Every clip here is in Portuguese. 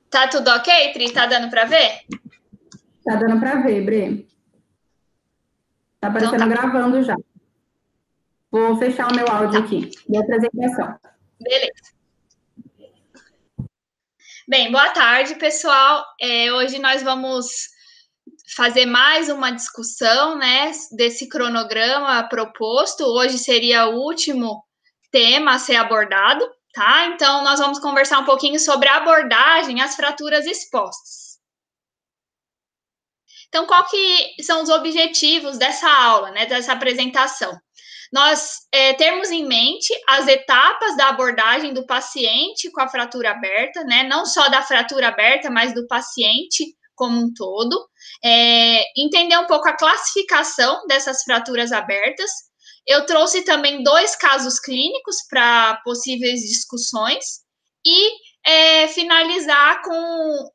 Tá tudo ok, Tri? Tá dando para ver? Tá dando para ver, Bre. Tá Então aparecendo tá, gravando já. Vou fechar o meu áudio tá. aqui de apresentação. Beleza. Bem, boa tarde, pessoal. Hoje nós vamos fazer mais uma discussão, né, desse cronograma proposto. Hoje seria o último tema a ser abordado, tá? Então, nós vamos conversar um pouquinho sobre a abordagem às fraturas expostas. Então, qual que são os objetivos dessa aula, né, dessa apresentação? Nós termos em mente as etapas da abordagem do paciente com a fratura aberta, né, não só da fratura aberta, mas do paciente como um todo, entender um pouco a classificação dessas fraturas abertas. Eu trouxe também 2 casos clínicos para possíveis discussões e finalizar com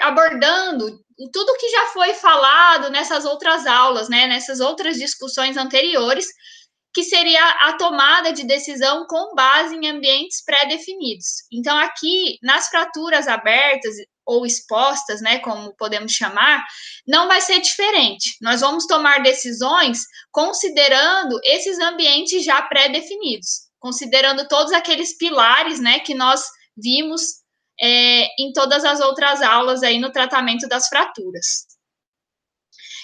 abordando tudo que já foi falado nessas outras aulas, né, nessas outras discussões anteriores, que seria a tomada de decisão com base em ambientes pré-definidos. Então, aqui, nas fraturas abertas ou expostas, né, como podemos chamar, não vai ser diferente. Nós vamos tomar decisões considerando esses ambientes já pré-definidos, considerando todos aqueles pilares, né, que nós vimos em todas as outras aulas aí no tratamento das fraturas.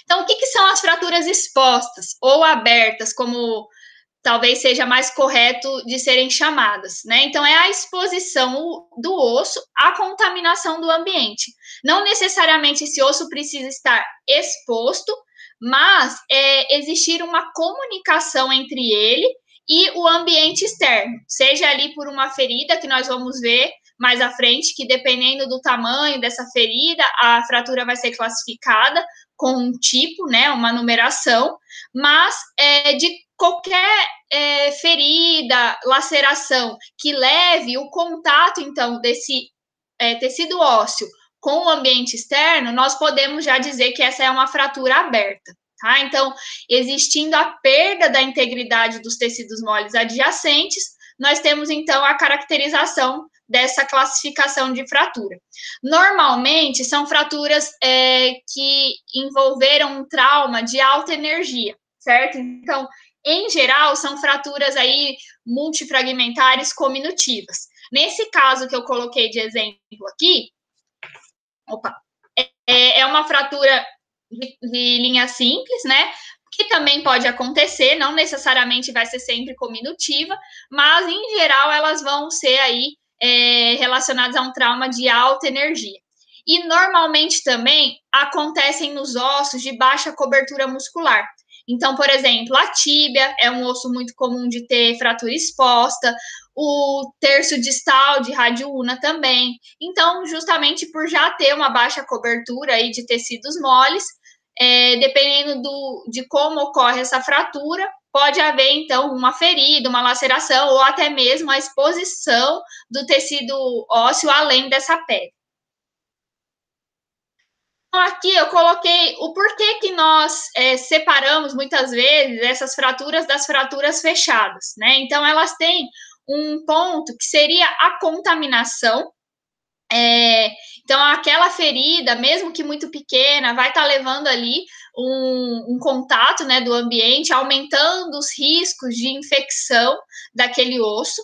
Então, o que são as fraturas expostas ou abertas, como talvez seja mais correto de serem chamadas, né? Então, é a exposição do osso à contaminação do ambiente. Não necessariamente esse osso precisa estar exposto, mas existir uma comunicação entre ele e o ambiente externo, seja ali por uma ferida, que nós vamos ver mais à frente, que dependendo do tamanho dessa ferida, a fratura vai ser classificada com um tipo, né, uma numeração, mas de qualquer ferida, laceração que leve o contato, então, desse tecido ósseo com o ambiente externo, nós podemos já dizer que essa é uma fratura aberta, tá? Então, existindo a perda da integridade dos tecidos moles adjacentes, nós temos, então, a caracterização dessa classificação de fratura. Normalmente, são fraturas que envolveram um trauma de alta energia, certo? Então, em geral, são fraturas aí multifragmentares cominutivas. Nesse caso que eu coloquei de exemplo aqui, é uma fratura de linha simples, né? Que também pode acontecer, não necessariamente vai ser sempre cominutiva, mas em geral elas vão ser aí relacionadas a um trauma de alta energia. E normalmente também acontecem nos ossos de baixa cobertura muscular. Então, por exemplo, a tíbia é um osso muito comum de ter fratura exposta, o terço distal de rádio una também. Então, justamente por já ter uma baixa cobertura aí de tecidos moles, dependendo de como ocorre essa fratura, pode haver, então, uma ferida, uma laceração ou até mesmo a exposição do tecido ósseo além dessa pele. Então, aqui eu coloquei o porquê que nós separamos, muitas vezes, essas fraturas das fraturas fechadas, né? Então, elas têm um ponto que seria a contaminação. Então, aquela ferida, mesmo que muito pequena, vai estar levando ali um contato, né, do ambiente, aumentando os riscos de infecção daquele osso.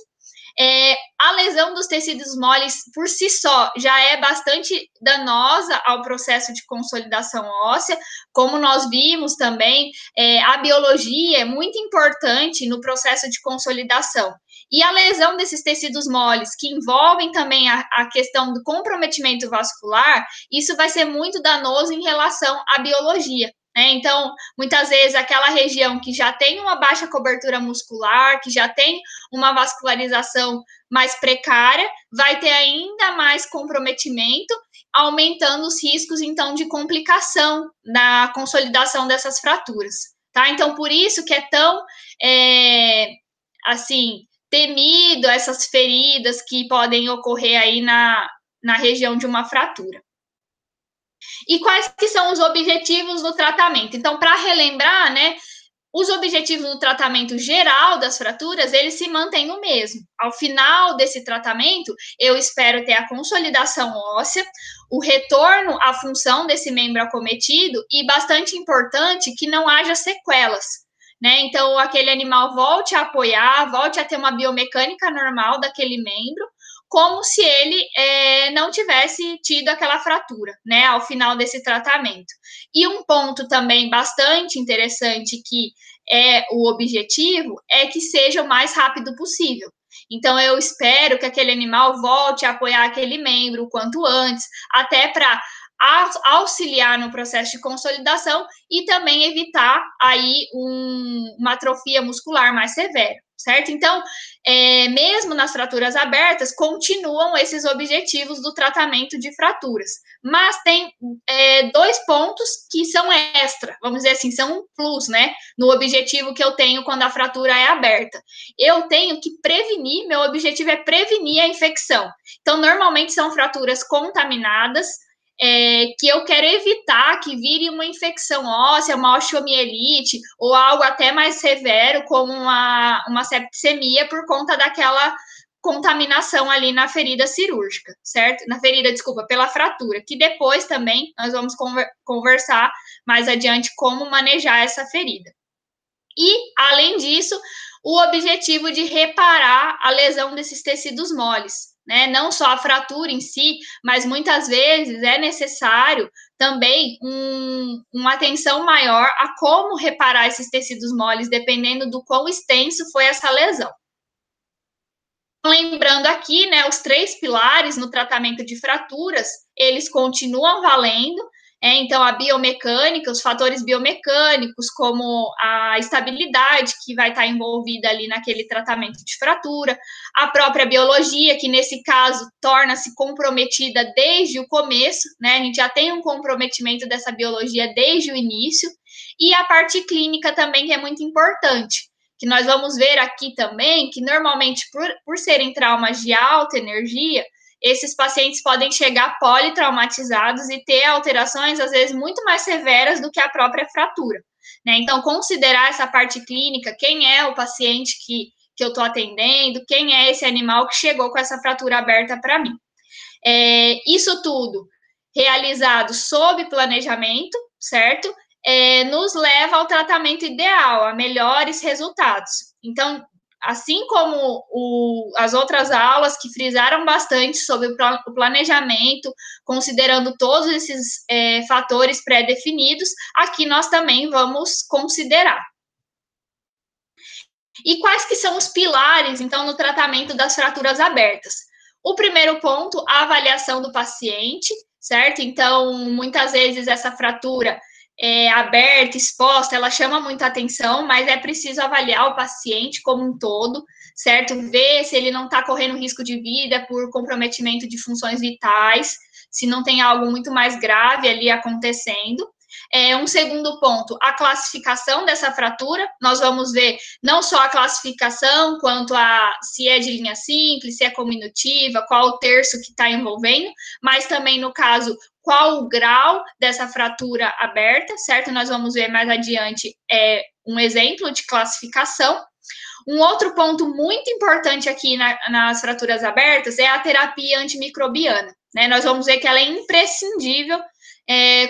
A lesão dos tecidos moles, por si só, já é bastante danosa ao processo de consolidação óssea, como nós vimos também, a biologia é muito importante no processo de consolidação. E a lesão desses tecidos moles, que envolvem também a questão do comprometimento vascular, isso vai ser muito danoso em relação à biologia. Então, muitas vezes, aquela região que já tem uma baixa cobertura muscular, que já tem uma vascularização mais precária, vai ter ainda mais comprometimento, aumentando os riscos, então, de complicação na consolidação dessas fraturas, tá? Então, por isso que é tão, assim, temido essas feridas que podem ocorrer aí na região de uma fratura. E quais que são os objetivos do tratamento? Então, para relembrar, né, Os objetivos do tratamento geral das fraturas, eles se mantêm o mesmo. Ao final desse tratamento, eu espero ter a consolidação óssea, o retorno à função desse membro acometido e, bastante importante, que não haja sequelas, né? Então, aquele animal volte a apoiar, volte a ter uma biomecânica normal daquele membro, como se ele não tivesse tido aquela fratura, né, ao final desse tratamento. E um ponto também bastante interessante que é o objetivo é que seja o mais rápido possível. Então, eu espero que aquele animal volte a apoiar aquele membro o quanto antes, até para auxiliar no processo de consolidação e também evitar aí uma atrofia muscular mais severa, certo? Então, mesmo nas fraturas abertas, continuam esses objetivos do tratamento de fraturas, mas tem dois pontos que são extra, vamos dizer assim, são um plus, né, no objetivo que eu tenho quando a fratura é aberta. Eu tenho que prevenir, meu objetivo é prevenir a infecção. Então, normalmente são fraturas contaminadas, que eu quero evitar que vire uma infecção óssea, uma osteomielite, ou algo até mais severo, como uma septicemia, por conta daquela contaminação ali na ferida cirúrgica, certo? Na ferida, desculpa, pela fratura, que depois também nós vamos conversar mais adiante como manejar essa ferida. E, além disso, o objetivo de reparar a lesão desses tecidos moles, né? Não só a fratura em si, mas muitas vezes é necessário também uma atenção maior a como reparar esses tecidos moles, dependendo do quão extenso foi essa lesão. Lembrando aqui, né, os 3 pilares no tratamento de fraturas, eles continuam valendo. Então, a biomecânica, os fatores biomecânicos, como a estabilidade que vai estar envolvida ali naquele tratamento de fratura, a própria biologia, que nesse caso torna-se comprometida desde o começo, né? A gente já tem um comprometimento dessa biologia desde o início, e a parte clínica também, que é muito importante, que nós vamos ver aqui também, que normalmente, por serem traumas de alta energia, esses pacientes podem chegar politraumatizados e ter alterações, às vezes, muito mais severas do que a própria fratura, né? Então, considerar essa parte clínica, quem é o paciente que eu estou atendendo, quem é esse animal que chegou com essa fratura aberta para mim. Isso tudo realizado sob planejamento, certo? Nos leva ao tratamento ideal, a melhores resultados. Então, assim como as outras aulas que frisaram bastante sobre o planejamento, considerando todos esses fatores pré-definidos, aqui nós também vamos considerar. E quais que são os pilares, então, no tratamento das fraturas abertas? O primeiro ponto, a avaliação do paciente, certo? Então, muitas vezes essa fratura aberta, exposta, ela chama muita atenção, mas é preciso avaliar o paciente como um todo, certo? Ver se ele não está correndo risco de vida por comprometimento de funções vitais, se não tem algo muito mais grave ali acontecendo. Um segundo ponto, a classificação dessa fratura. Nós vamos ver não só a classificação, quanto a se é de linha simples, se é cominutiva, qual o terço que está envolvendo, mas também, no caso, qual o grau dessa fratura aberta, certo? Nós vamos ver mais adiante um exemplo de classificação. Um outro ponto muito importante aqui nas fraturas abertas é a terapia antimicrobiana, né? Nós vamos ver que ela é imprescindível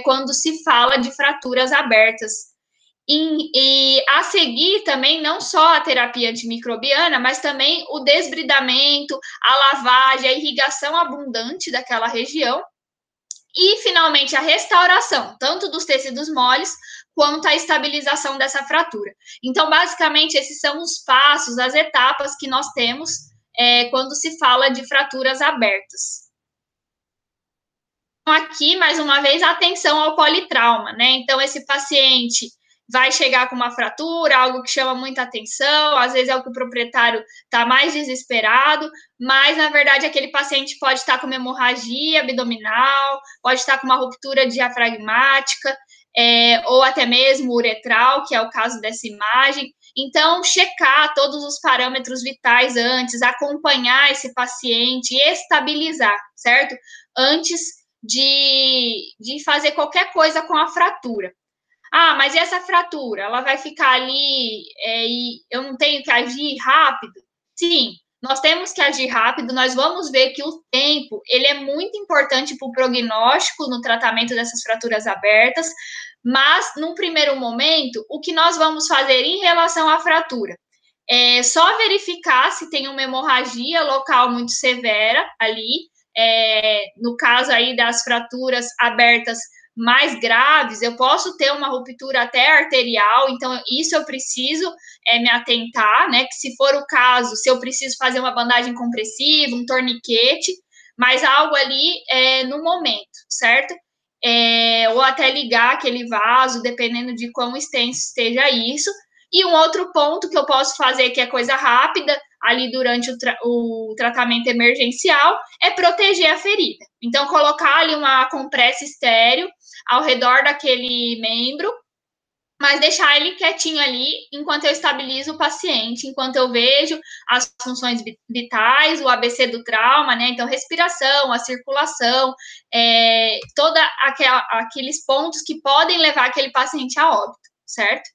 quando se fala de fraturas abertas. E a seguir também, não só a terapia antimicrobiana, mas também o desbridamento, a lavagem, a irrigação abundante daquela região. E, finalmente, a restauração, tanto dos tecidos moles, quanto a estabilização dessa fratura. Então, basicamente, esses são os passos, as etapas que nós temos quando se fala de fraturas abertas. Então, aqui, mais uma vez, atenção ao politrauma, né? Então, esse paciente vai chegar com uma fratura, algo que chama muita atenção, às vezes é o que o proprietário está mais desesperado, mas, na verdade, aquele paciente pode estar com uma hemorragia abdominal, pode estar com uma ruptura diafragmática, ou até mesmo uretral, que é o caso dessa imagem. Então, checar todos os parâmetros vitais antes, acompanhar esse paciente e estabilizar, certo? Antes de fazer qualquer coisa com a fratura. Ah, mas e essa fratura? Ela vai ficar ali e eu não tenho que agir rápido? Sim, nós temos que agir rápido. Nós vamos ver que o tempo ele é muito importante para o prognóstico no tratamento dessas fraturas abertas, mas num primeiro momento, o que nós vamos fazer em relação à fratura? É só verificar se tem uma hemorragia local muito severa ali. No caso aí das fraturas abertas mais graves, eu posso ter uma ruptura até arterial, então isso eu preciso me atentar, né? Que se for o caso, se eu preciso fazer uma bandagem compressiva, um torniquete, mas algo ali no momento, certo? Ou até ligar aquele vaso, dependendo de quão extenso esteja isso. E um outro ponto que eu posso fazer, que é coisa rápida, ali durante o tratamento emergencial, é proteger a ferida. Então, colocar ali uma compressa estéreo ao redor daquele membro, mas deixar ele quietinho ali enquanto eu estabilizo o paciente, enquanto eu vejo as funções vitais, o ABC do trauma, né? Então, respiração, a circulação, todos aqueles pontos que podem levar aquele paciente a óbito, certo?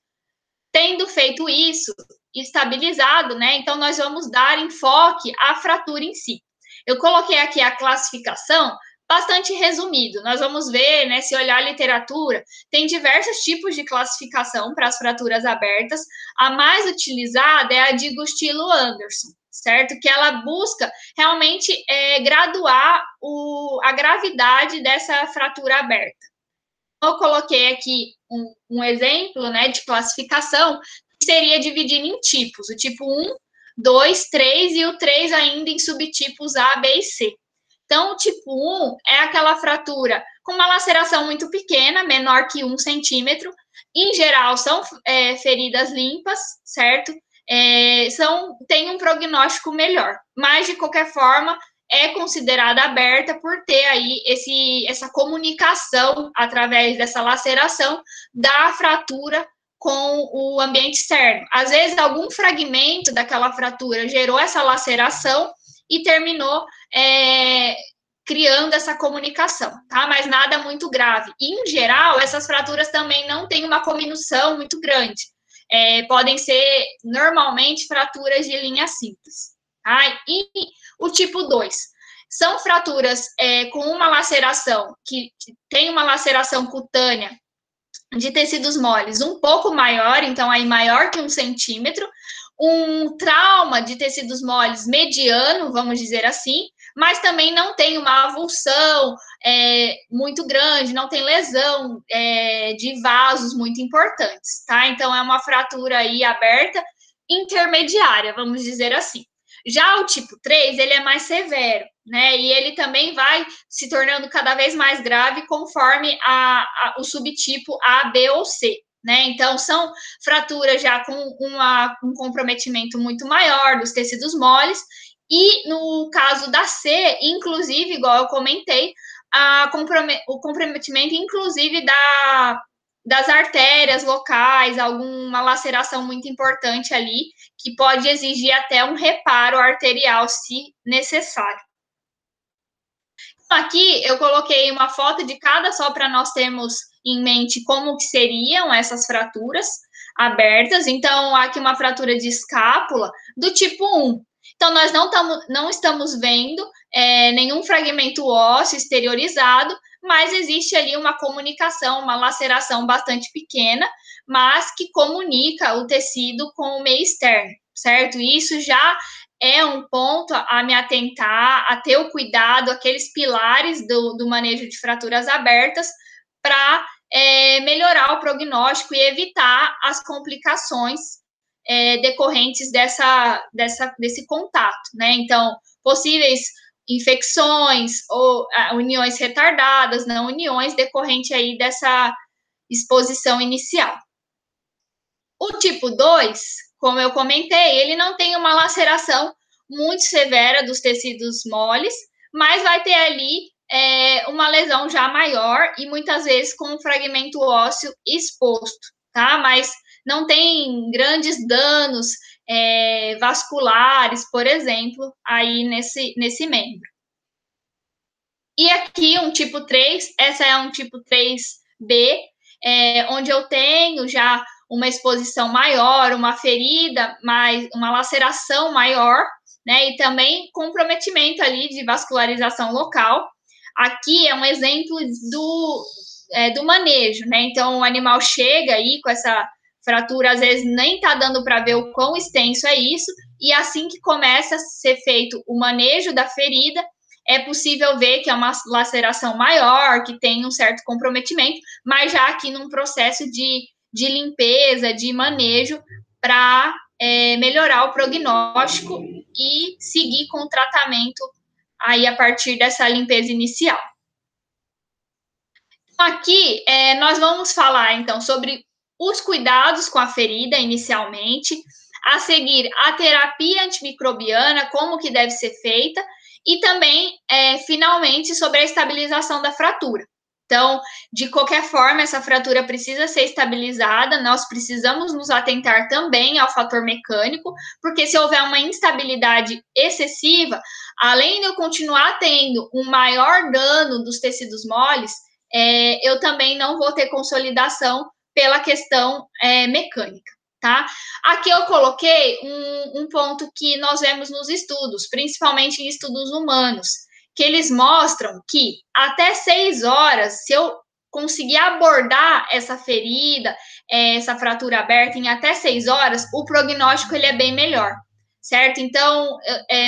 Tendo feito isso, estabilizado, né? Então, nós vamos dar enfoque à fratura em si. Eu coloquei aqui a classificação bastante resumido. Nós vamos ver, né? Se olhar a literatura, tem diversos tipos de classificação para as fraturas abertas. A mais utilizada é a de Gustilo-Anderson, certo? Que ela busca realmente graduar a gravidade dessa fratura aberta. Eu coloquei aqui um exemplo, né, de classificação, que seria dividido em tipos, o tipo 1, 2, 3 e o 3 ainda em subtipos A, B e C. Então, o tipo 1 é aquela fratura com uma laceração muito pequena, menor que 1 centímetro. Em geral, são feridas limpas, certo? Tem um prognóstico melhor. Mas, de qualquer forma, é considerada aberta por ter aí essa comunicação através dessa laceração da fratura com o ambiente externo. Às vezes, algum fragmento daquela fratura gerou essa laceração e terminou criando essa comunicação, tá? Mas nada muito grave. E, em geral, essas fraturas também não têm uma cominução muito grande. Podem ser, normalmente, fraturas de linha simples. Tá? E o tipo 2 são fraturas com uma laceração, que tem uma laceração cutânea de tecidos moles um pouco maior, então aí maior que 1 centímetro, um trauma de tecidos moles mediano, vamos dizer assim, mas também não tem uma avulsão muito grande, não tem lesão de vasos muito importantes, tá? Então, é uma fratura aí aberta intermediária, vamos dizer assim. Já o tipo 3, ele é mais severo, né? E ele também vai se tornando cada vez mais grave conforme o subtipo A, B ou C, né? Então, são fraturas já com um comprometimento muito maior dos tecidos moles. E no caso da C, inclusive, igual eu comentei, o comprometimento, inclusive, das artérias locais, alguma laceração muito importante ali, que pode exigir até um reparo arterial, se necessário. Aqui eu coloquei uma foto de cada só para nós termos em mente como que seriam essas fraturas abertas. Então, aqui uma fratura de escápula do tipo 1. Então, nós não estamos vendo nenhum fragmento ósseo exteriorizado, mas existe ali uma comunicação, uma laceração bastante pequena, mas que comunica o tecido com o meio externo, certo? E isso já é um ponto a me atentar, a ter o cuidado, aqueles pilares do manejo de fraturas abertas para melhorar o prognóstico e evitar as complicações decorrentes desse contato, né? Então, possíveis infecções ou uniões retardadas, não uniões, decorrente aí dessa exposição inicial. O tipo 2, como eu comentei, ele não tem uma laceração muito severa dos tecidos moles, mas vai ter ali uma lesão já maior e muitas vezes com um fragmento ósseo exposto, tá? Mas não tem grandes danos vasculares, por exemplo, aí nesse membro. E aqui um tipo 3, essa é um tipo 3B, onde eu tenho já uma exposição maior, uma ferida, uma laceração maior, né? E também comprometimento ali de vascularização local. Aqui é um exemplo do manejo, né? Então, o animal chega aí com essa fratura, às vezes nem está dando para ver o quão extenso é isso, e assim que começa a ser feito o manejo da ferida, é possível ver que é uma laceração maior, que tem um certo comprometimento, mas já aqui num processo de limpeza, de manejo, para melhorar o prognóstico e seguir com o tratamento aí a partir dessa limpeza inicial. Aqui, nós vamos falar, então, sobre os cuidados com a ferida, inicialmente, a seguir, a terapia antimicrobiana, como que deve ser feita, e também, finalmente, sobre a estabilização da fratura. Então, de qualquer forma, essa fratura precisa ser estabilizada, nós precisamos nos atentar também ao fator mecânico, porque se houver uma instabilidade excessiva, além de eu continuar tendo um maior dano dos tecidos moles, eu também não vou ter consolidação pela questão mecânica, tá? Aqui eu coloquei um ponto que nós vemos nos estudos, principalmente em estudos humanos, que eles mostram que até 6 horas, se eu conseguir abordar essa ferida, essa fratura aberta em até 6 horas, o prognóstico ele é bem melhor, certo? Então,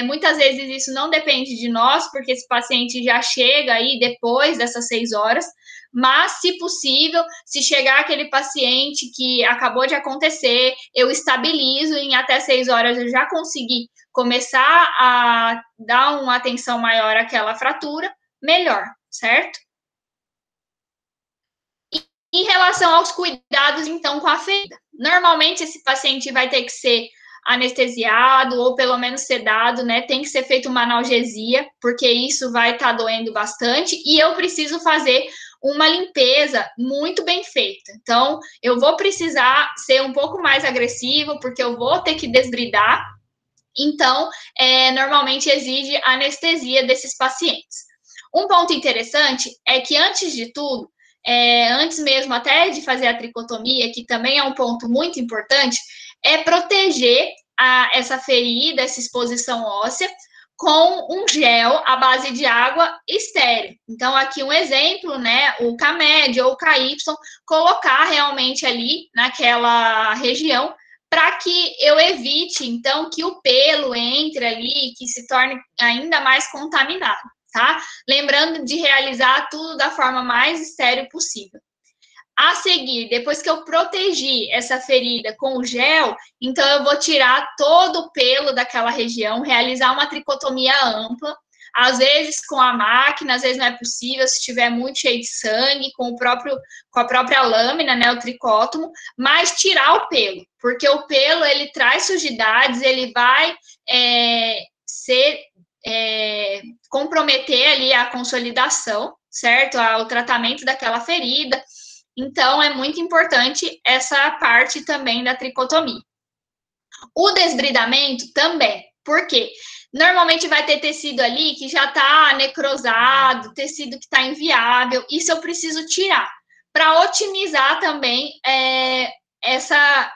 muitas vezes isso não depende de nós, porque esse paciente já chega aí depois dessas 6 horas, mas, se possível, se chegar aquele paciente que acabou de acontecer, eu estabilizo, em até 6 horas eu já consegui começar a dar uma atenção maior àquela fratura, melhor, certo? Em relação aos cuidados, então, com a ferida. Normalmente, esse paciente vai ter que ser anestesiado ou pelo menos sedado, né? Tem que ser feita uma analgesia, porque isso vai estar doendo bastante, e eu preciso fazer uma limpeza muito bem feita. Então, eu vou precisar ser um pouco mais agressivo, porque eu vou ter que desbridar. Então, normalmente exige anestesia desses pacientes. Um ponto interessante é que, antes de tudo, antes mesmo até de fazer a tricotomia, que também é um ponto muito importante, é proteger essa ferida, essa exposição óssea, com um gel à base de água estéril. Então, aqui um exemplo, né, o K-Med ou o KY, colocar realmente ali naquela região, para que eu evite, então, que o pelo entre ali, que se torne ainda mais contaminado, tá? Lembrando de realizar tudo da forma mais estéril possível. A seguir, depois que eu protegi essa ferida com o gel, então eu vou tirar todo o pelo daquela região, realizar uma tricotomia ampla, às vezes com a máquina, às vezes não é possível, se estiver muito cheio de sangue, com a própria lâmina, né, o tricótomo, mas tirar o pelo, porque o pelo, ele traz sujidades, ele vai comprometer ali a consolidação, certo? O tratamento daquela ferida. Então, é muito importante essa parte também da tricotomia. O desbridamento também, por quê? Normalmente vai ter tecido ali que já está necrosado, tecido que está inviável, isso eu preciso tirar, para otimizar também essa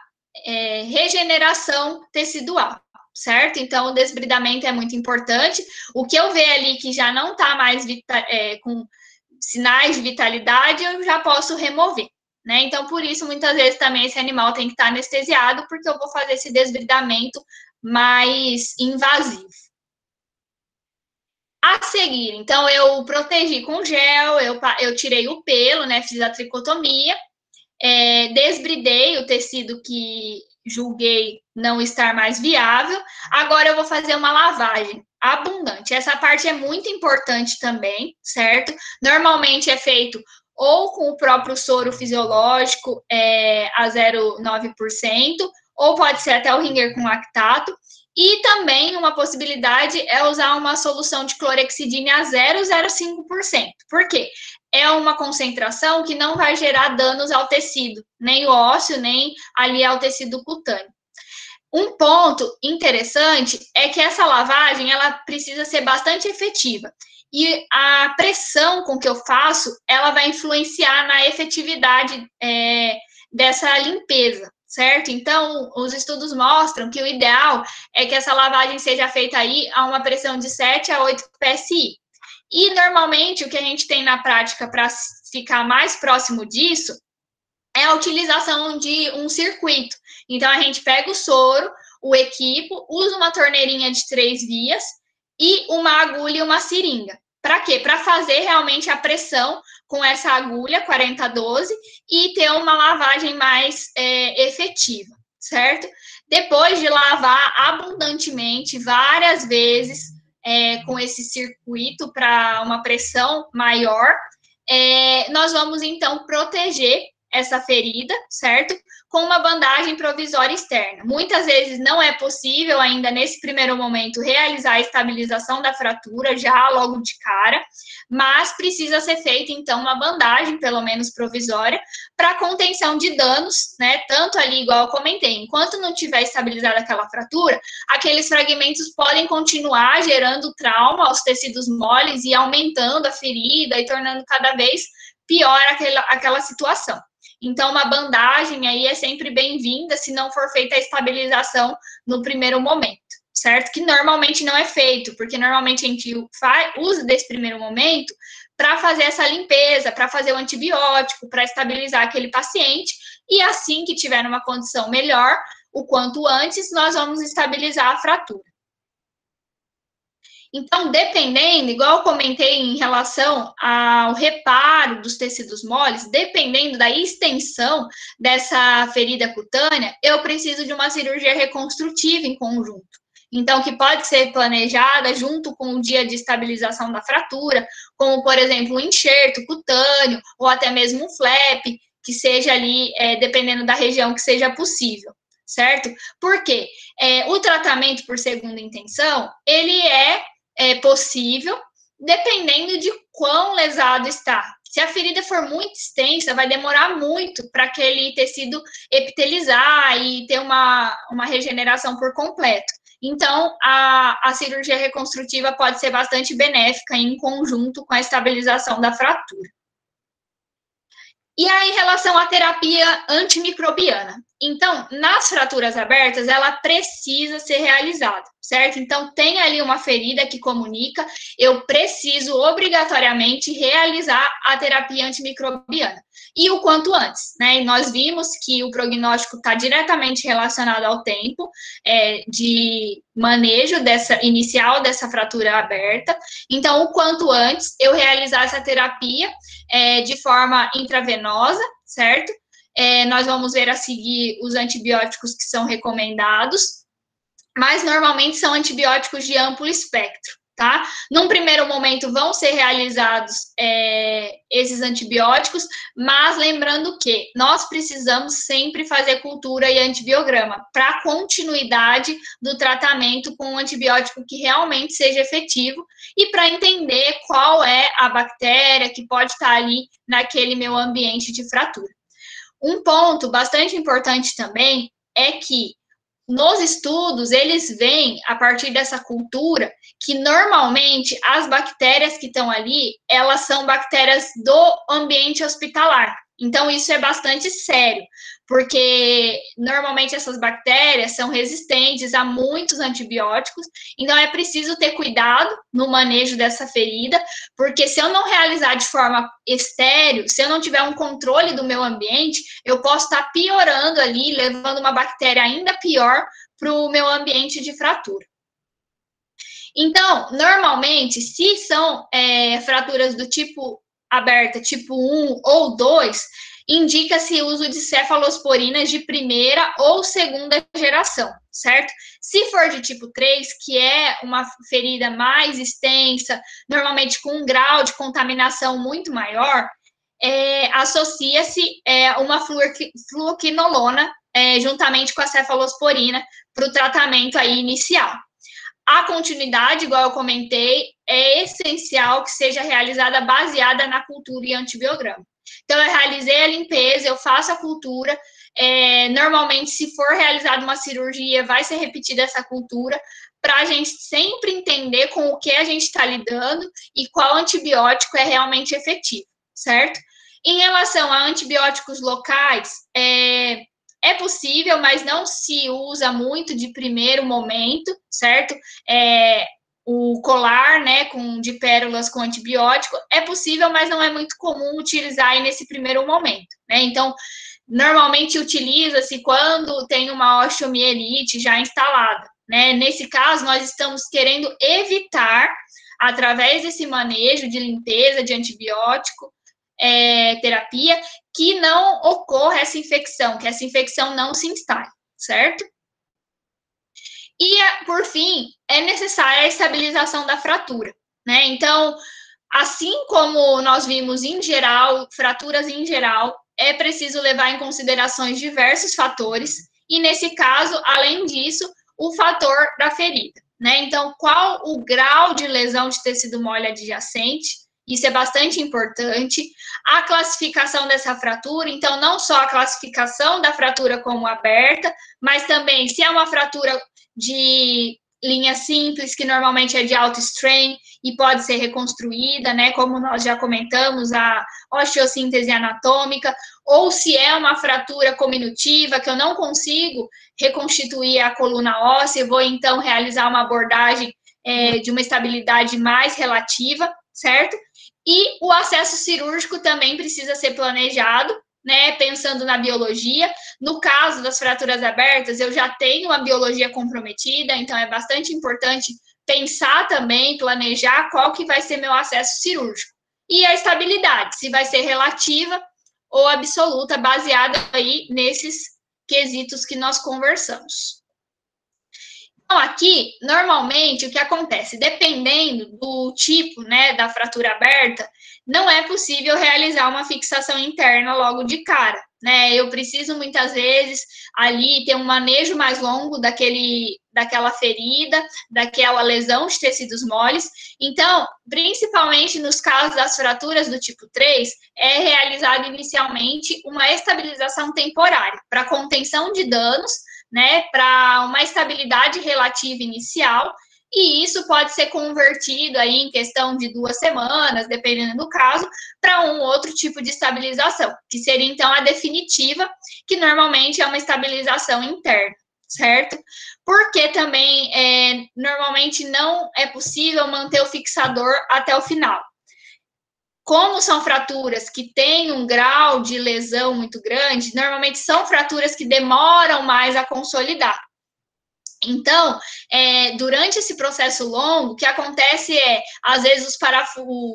regeneração tecidual, certo? Então, o desbridamento é muito importante. O que eu ver ali que já não está mais com sinais de vitalidade, eu já posso remover, né? Então, por isso, muitas vezes também esse animal tem que estar anestesiado, porque eu vou fazer esse desbridamento mais invasivo. A seguir, então, eu protegi com gel, eu tirei o pelo, né? Fiz a tricotomia, desbridei o tecido que julguei não estar mais viável. Agora eu vou fazer uma lavagem abundante. Essa parte é muito importante também, certo? Normalmente é feito ou com o próprio soro fisiológico a 0,9%, ou pode ser até o Ringer com lactato. E também uma possibilidade é usar uma solução de clorexidina a 0,05%. Por quê? É uma concentração que não vai gerar danos ao tecido, nem o ósseo, nem ali ao tecido cutâneo. Um ponto interessante é que essa lavagem ela precisa ser bastante efetiva. E a pressão com que eu faço, ela vai influenciar na efetividade dessa limpeza, certo? Então, os estudos mostram que o ideal é que essa lavagem seja feita aí a uma pressão de 7 a 8 PSI. E, normalmente, o que a gente tem na prática para ficar mais próximo disso é a utilização de um circuito. Então, a gente pega o soro, o equipo, usa uma torneirinha de 3 vias e uma agulha e uma seringa. Para quê? Para fazer realmente a pressão com essa agulha 4012 e ter uma lavagem mais efetiva, certo? Depois de lavar abundantemente, várias vezes, com esse circuito para uma pressão maior, nós vamos, então, proteger essa ferida, certo? Com uma bandagem provisória externa. Muitas vezes não é possível ainda nesse primeiro momento realizar a estabilização da fratura já logo de cara, mas precisa ser feita então uma bandagem, pelo menos provisória, para contenção de danos, né? Tanto ali, igual eu comentei, enquanto não tiver estabilizada aquela fratura, aqueles fragmentos podem continuar gerando trauma aos tecidos moles e aumentando a ferida e tornando cada vez pior aquela situação. Então, uma bandagem aí é sempre bem-vinda se não for feita a estabilização no primeiro momento, certo? Que normalmente não é feito, porque normalmente a gente usa desse primeiro momento para fazer essa limpeza, para fazer o antibiótico, para estabilizar aquele paciente, e assim que tiver uma condição melhor, o quanto antes, nós vamos estabilizar a fratura. Então, dependendo, igual eu comentei em relação ao reparo dos tecidos moles, dependendo da extensão dessa ferida cutânea, eu preciso de uma cirurgia reconstrutiva em conjunto. Então, que pode ser planejada junto com o dia de estabilização da fratura, como, por exemplo, um enxerto cutâneo, ou até mesmo um flap, que seja ali, dependendo da região que seja possível, certo? Porque o tratamento por segunda intenção, ele é possível, dependendo de quão lesado está. Se a ferida for muito extensa, vai demorar muito para aquele tecido epitelizar e ter uma regeneração por completo. Então, a cirurgia reconstrutiva pode ser bastante benéfica em conjunto com a estabilização da fratura. E aí, em relação à terapia antimicrobiana. Então, nas fraturas abertas, ela precisa ser realizada, certo? Então, tem ali uma ferida que comunica, eu preciso obrigatoriamente realizar a terapia antimicrobiana. E o quanto antes, né? E nós vimos que o prognóstico está diretamente relacionado ao tempo de manejo inicial dessa fratura aberta. Então, o quanto antes eu realizar essa terapia de forma intravenosa, certo? Nós vamos ver a seguir os antibióticos que são recomendados, mas normalmente são antibióticos de amplo espectro, tá? Num primeiro momento vão ser realizados esses antibióticos, mas lembrando que nós precisamos sempre fazer cultura e antibiograma para continuidade do tratamento com um antibiótico que realmente seja efetivo e para entender qual é a bactéria que pode estar ali naquele meu ambiente de fratura. Um ponto bastante importante também é que nos estudos, eles veem, a partir dessa cultura, que normalmente as bactérias que estão ali, elas são bactérias do ambiente hospitalar. Então, isso é bastante sério, porque normalmente essas bactérias são resistentes a muitos antibióticos, então é preciso ter cuidado no manejo dessa ferida, porque se eu não realizar de forma estéril, se eu não tiver um controle do meu ambiente, eu posso estar piorando ali, levando uma bactéria ainda pior para o meu ambiente de fratura. Então, normalmente, se são fraturas do tipo aberta, tipo 1 ou 2, indica-se o uso de cefalosporinas de primeira ou segunda geração, certo? Se for de tipo 3, que é uma ferida mais extensa, normalmente com um grau de contaminação muito maior, associa-se uma fluoquinolona juntamente com a cefalosporina para o tratamento aí inicial. A continuidade, igual eu comentei, é essencial que seja realizada baseada na cultura e antibiograma. Então, eu realizei a limpeza, eu faço a cultura, Normalmente, se for realizada uma cirurgia, vai ser repetida essa cultura, para a gente sempre entender com o que a gente está lidando e qual antibiótico é realmente efetivo, certo? Em relação a antibióticos locais, é possível, mas não se usa muito de primeiro momento, certo? O colar, né, de pérolas com antibiótico, é possível, mas não é muito comum utilizar aí nesse primeiro momento, né? Então, normalmente utiliza-se quando tem uma osteomielite já instalada, né? Nesse caso, nós estamos querendo evitar, através desse manejo de limpeza, de antibiótico, terapia, que não ocorra essa infecção, que essa infecção não se instale, certo? E, por fim, é necessária a estabilização da fratura, né? Então, assim como nós vimos em geral, fraturas em geral, é preciso levar em considerações diversos fatores, e nesse caso, além disso, o fator da ferida, né? Então, qual o grau de lesão de tecido mole adjacente? Isso é bastante importante. A classificação dessa fratura, então, não só a classificação da fratura como aberta, mas também se é uma fratura de linha simples, que normalmente é de alto strain e pode ser reconstruída, né, como nós já comentamos, a osteossíntese anatômica, ou se é uma fratura cominutiva, que eu não consigo reconstituir a coluna óssea, vou então realizar uma abordagem de uma estabilidade mais relativa, certo? E o acesso cirúrgico também precisa ser planejado, né, pensando na biologia. No caso das fraturas abertas, eu já tenho a biologia comprometida, então é bastante importante pensar também, planejar qual que vai ser meu acesso cirúrgico. E a estabilidade, se vai ser relativa ou absoluta, baseada aí nesses quesitos que nós conversamos. Então, aqui, normalmente, o que acontece? Dependendo do tipo, né, da fratura aberta, não é possível realizar uma fixação interna logo de cara, né? Eu preciso, muitas vezes, ali ter um manejo mais longo daquela ferida, daquela lesão de tecidos moles. Então, principalmente nos casos das fraturas do tipo 3, é realizada inicialmente uma estabilização temporária para contenção de danos, né, para uma estabilidade relativa inicial, e isso pode ser convertido aí em questão de 2 semanas, dependendo do caso, para um outro tipo de estabilização, que seria então a definitiva, que normalmente é uma estabilização interna, certo? Porque também normalmente não é possível manter o fixador até o final. Como são fraturas que têm um grau de lesão muito grande, normalmente são fraturas que demoram mais a consolidar. Então, durante esse processo longo, o que acontece às vezes,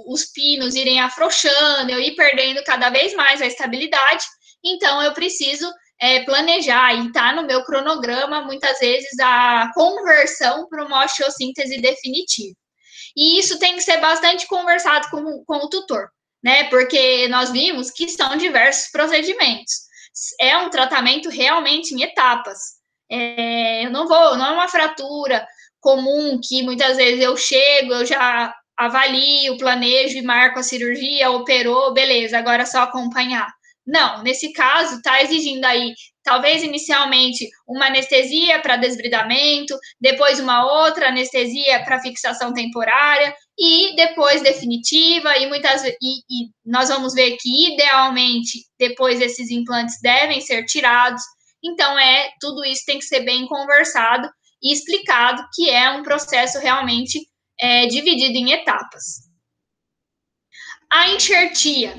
os pinos irem afrouxando, eu ir perdendo cada vez mais a estabilidade, então eu preciso planejar, e está no meu cronograma, muitas vezes, a conversão para uma osteossíntese definitiva. E isso tem que ser bastante conversado com o tutor, né? Porque nós vimos que são diversos procedimentos. É um tratamento realmente em etapas. Não é uma fratura comum que muitas vezes eu chego, eu já avalio, planejo e marco a cirurgia, operou, beleza, agora é só acompanhar. Não, nesse caso, está exigindo aí, talvez inicialmente, uma anestesia para desbridamento, depois uma outra anestesia para fixação temporária, e depois definitiva, e nós vamos ver que, idealmente, depois esses implantes devem ser tirados. Então, tudo isso tem que ser bem conversado e explicado, que é um processo realmente dividido em etapas. A enxertia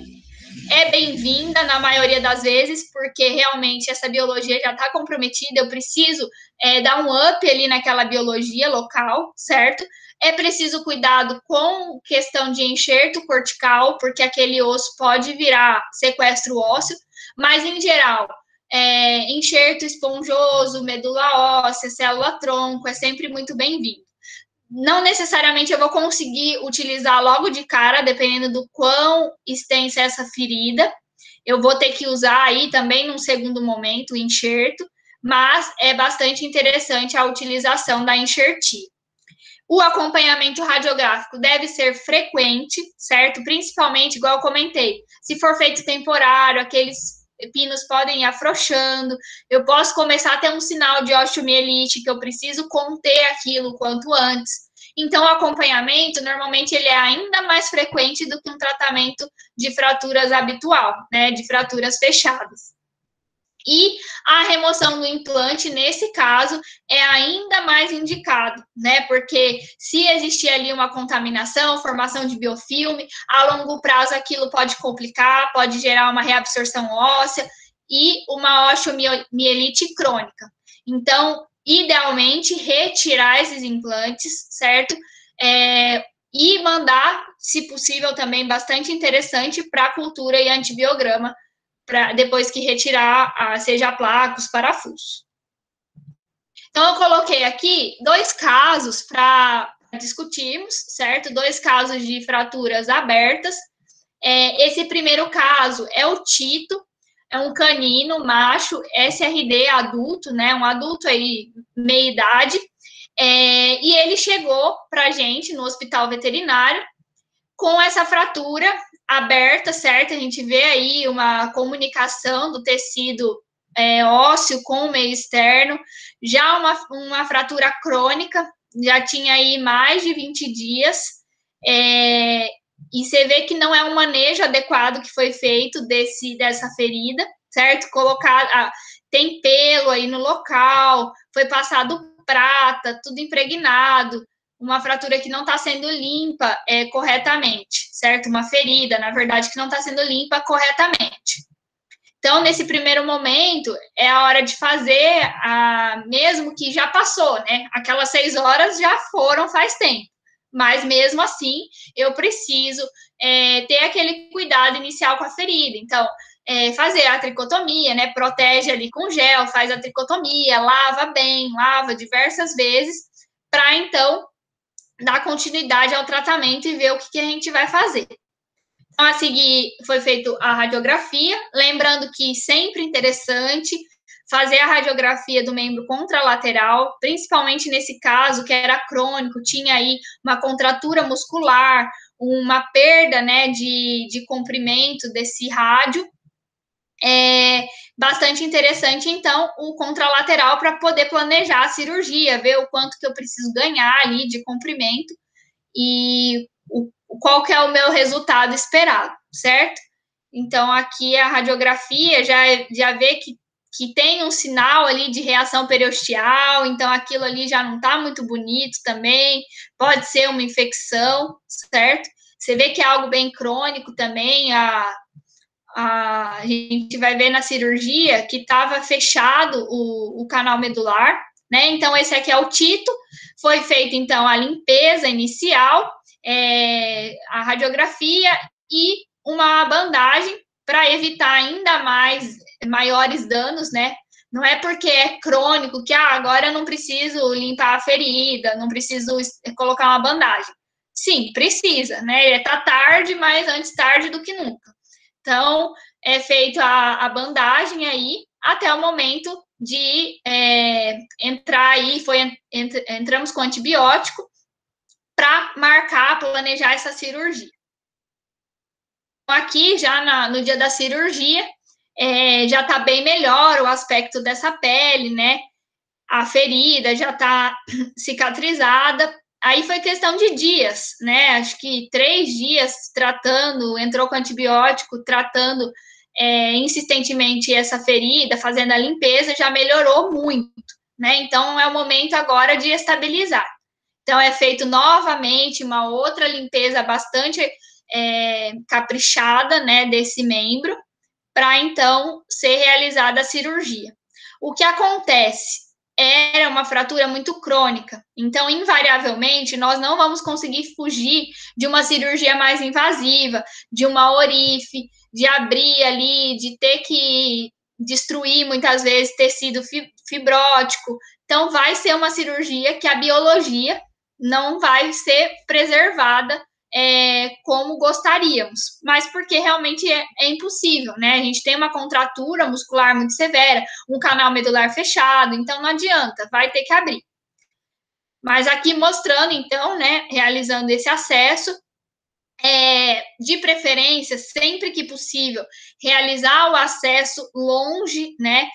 é bem-vinda na maioria das vezes, porque realmente essa biologia já está comprometida, eu preciso dar um up ali naquela biologia local, certo? É preciso cuidado com questão de enxerto cortical, porque aquele osso pode virar sequestro ósseo, mas em geral, enxerto esponjoso, medula óssea, célula-tronco, é sempre muito bem-vindo. Não necessariamente eu vou conseguir utilizar logo de cara, dependendo do quão extensa é essa ferida. Eu vou ter que usar aí também, num segundo momento, o enxerto, mas é bastante interessante a utilização da enxertia. O acompanhamento radiográfico deve ser frequente, certo? Principalmente, igual eu comentei, se for feito temporário, aqueles pinos podem ir afrouxando, eu posso começar a ter um sinal de osteomielite, que eu preciso conter aquilo quanto antes. Então, o acompanhamento, normalmente, ele é ainda mais frequente do que um tratamento de fraturas habitual, né, de fraturas fechadas. E a remoção do implante, nesse caso, é ainda mais indicado, né? Porque se existir ali uma contaminação, formação de biofilme, a longo prazo aquilo pode complicar, pode gerar uma reabsorção óssea e uma osteomielite crônica. Então, idealmente, retirar esses implantes, certo? E mandar, se possível, também bastante interessante para a cultura e antibiograma, depois que retirar, seja a placa, os parafusos. Então, eu coloquei aqui 2 casos para discutirmos, certo? 2 casos de fraturas abertas. Esse primeiro caso é o Tito, é um canino macho, SRD adulto, né? Um adulto aí, meia idade. E ele chegou para a gente no hospital veterinário com essa fratura aberta, certo? A gente vê aí uma comunicação do tecido ósseo com o meio externo, já uma fratura crônica, já tinha aí mais de 20 dias, e você vê que não é um manejo adequado que foi feito dessa ferida, certo? Tem pelo aí no local, foi passado prata, tudo impregnado, uma fratura que não está sendo limpa corretamente, certo? Uma ferida, na verdade, que não está sendo limpa corretamente. Então, nesse primeiro momento, é a hora de fazer, mesmo que já passou, né? Aquelas 6 horas já foram faz tempo. Mas, mesmo assim, eu preciso ter aquele cuidado inicial com a ferida. Então, fazer a tricotomia, né? Protege ali com gel, faz a tricotomia, lava bem, lava diversas vezes, para, então, dar continuidade ao tratamento e ver o que a gente vai fazer. Então, a seguir, foi feita a radiografia, lembrando que sempre interessante fazer a radiografia do membro contralateral, principalmente nesse caso, que era crônico, tinha aí uma contratura muscular, uma perda, né, de comprimento desse rádio. Bastante interessante, então, o contralateral para poder planejar a cirurgia, ver o quanto que eu preciso ganhar ali de comprimento e qual que é o meu resultado esperado, certo? Então, aqui a radiografia já vê que tem um sinal ali de reação periosteal, então aquilo ali já não está muito bonito também, pode ser uma infecção, certo? Você vê que é algo bem crônico também, a gente vai ver na cirurgia que estava fechado o canal medular, né? Então, esse aqui é o Tito, foi feita, então, a limpeza inicial, a radiografia e uma bandagem para evitar ainda maiores danos, né? Não é porque é crônico que agora eu não preciso limpar a ferida, não preciso colocar uma bandagem. Sim, precisa, né? Tá tarde, mas antes tarde do que nunca. Então, é feita a bandagem aí até o momento de entrar aí, entramos com antibiótico para marcar, planejar essa cirurgia. Aqui, já no dia da cirurgia, já está bem melhor o aspecto dessa pele, né? A ferida já está cicatrizada. Aí foi questão de dias, né? Acho que 3 dias tratando, entrou com antibiótico, tratando insistentemente essa ferida, fazendo a limpeza, já melhorou muito, né? Então, é o momento agora de estabilizar. Então, é feito novamente uma outra limpeza bastante caprichada, né, desse membro, para, então, ser realizada a cirurgia. O que acontece? Era uma fratura muito crônica, então, invariavelmente, nós não vamos conseguir fugir de uma cirurgia mais invasiva, de uma orife, de abrir ali, de ter que destruir, muitas vezes, tecido fibrótico. Então, vai ser uma cirurgia que a biologia não vai ser preservada como gostaríamos, mas porque realmente é impossível, né? A gente tem uma contratura muscular muito severa, um canal medular fechado, então não adianta, vai ter que abrir. Mas aqui mostrando, então, né, realizando esse acesso, de preferência, sempre que possível, realizar o acesso longe, né,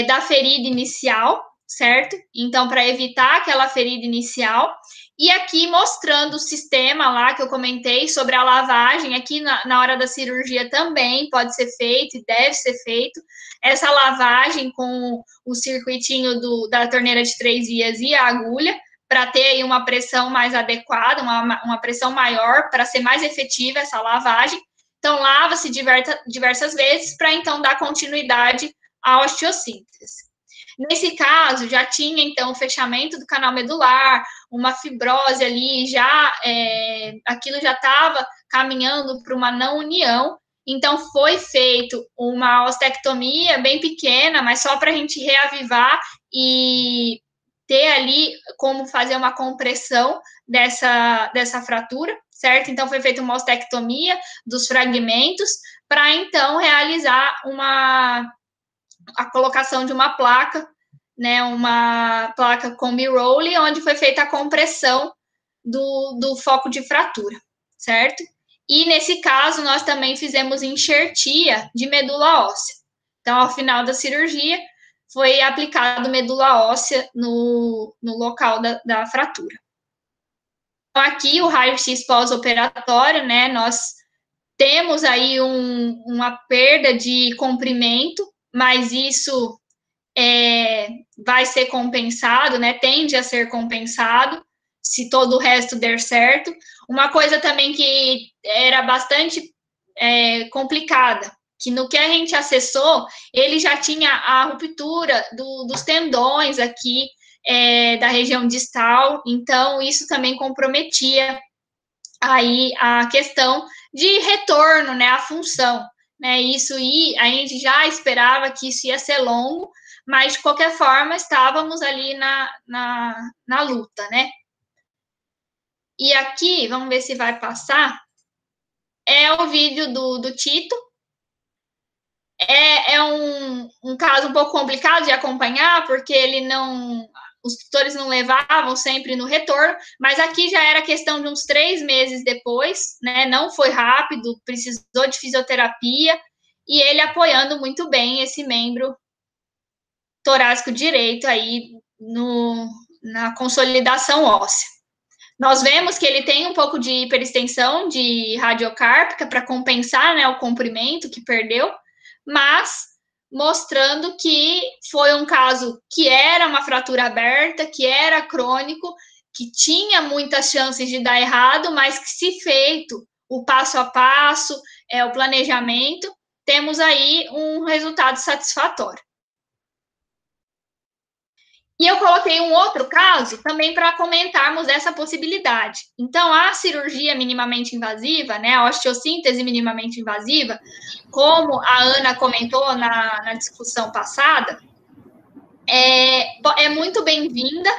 da ferida inicial, certo? Então, para evitar aquela ferida inicial. E aqui mostrando o sistema lá que eu comentei sobre a lavagem, aqui na hora da cirurgia também pode ser feito e deve ser feito. Essa lavagem com o circuitinho da torneira de 3 vias e a agulha, para ter aí uma pressão mais adequada, uma pressão maior, para ser mais efetiva essa lavagem. Então, lava-se diversas vezes para, então, dar continuidade à osteossíntese. Nesse caso, já tinha, então, o fechamento do canal medular, uma fibrose ali, aquilo já estava caminhando para uma não união, então foi feito uma ostectomia bem pequena, mas só para a gente reavivar e ter ali como fazer uma compressão dessa fratura, certo? Então, foi feita uma ostectomia dos fragmentos para, então, realizar a colocação de uma placa, né, uma placa com B-roll, onde foi feita a compressão do foco de fratura, certo? E, nesse caso, nós também fizemos enxertia de medula óssea. Então, ao final da cirurgia, foi aplicado medula óssea no local da fratura. Então, aqui, o raio-x pós-operatório, né, nós temos aí uma perda de comprimento, mas isso vai ser compensado, né, tende a ser compensado, se todo o resto der certo. Uma coisa também que era bastante complicada, que no que a gente acessou, ele já tinha a ruptura dos tendões aqui da região distal, então isso também comprometia aí a questão de retorno, né, à função, né, isso a gente já esperava que isso ia ser longo, mas de qualquer forma estávamos ali na luta, né. E aqui, vamos ver se vai passar, é o vídeo do Tito. É um caso um pouco complicado de acompanhar, porque os tutores não levavam sempre no retorno, mas aqui já era questão de uns 3 meses depois, né? Não foi rápido, precisou de fisioterapia, e ele apoiando muito bem esse membro torácico direito aí na consolidação óssea. Nós vemos que ele tem um pouco de hiperextensão de radiocárpica para compensar, né, o comprimento que perdeu, mas mostrando que foi um caso que era uma fratura aberta, que era crônico, que tinha muitas chances de dar errado, mas que, se feito o passo a passo, o planejamento, temos aí um resultado satisfatório. E eu coloquei um outro caso também para comentarmos essa possibilidade. Então, a cirurgia minimamente invasiva, né, a osteossíntese minimamente invasiva, como a Ana comentou na discussão passada, é muito bem-vinda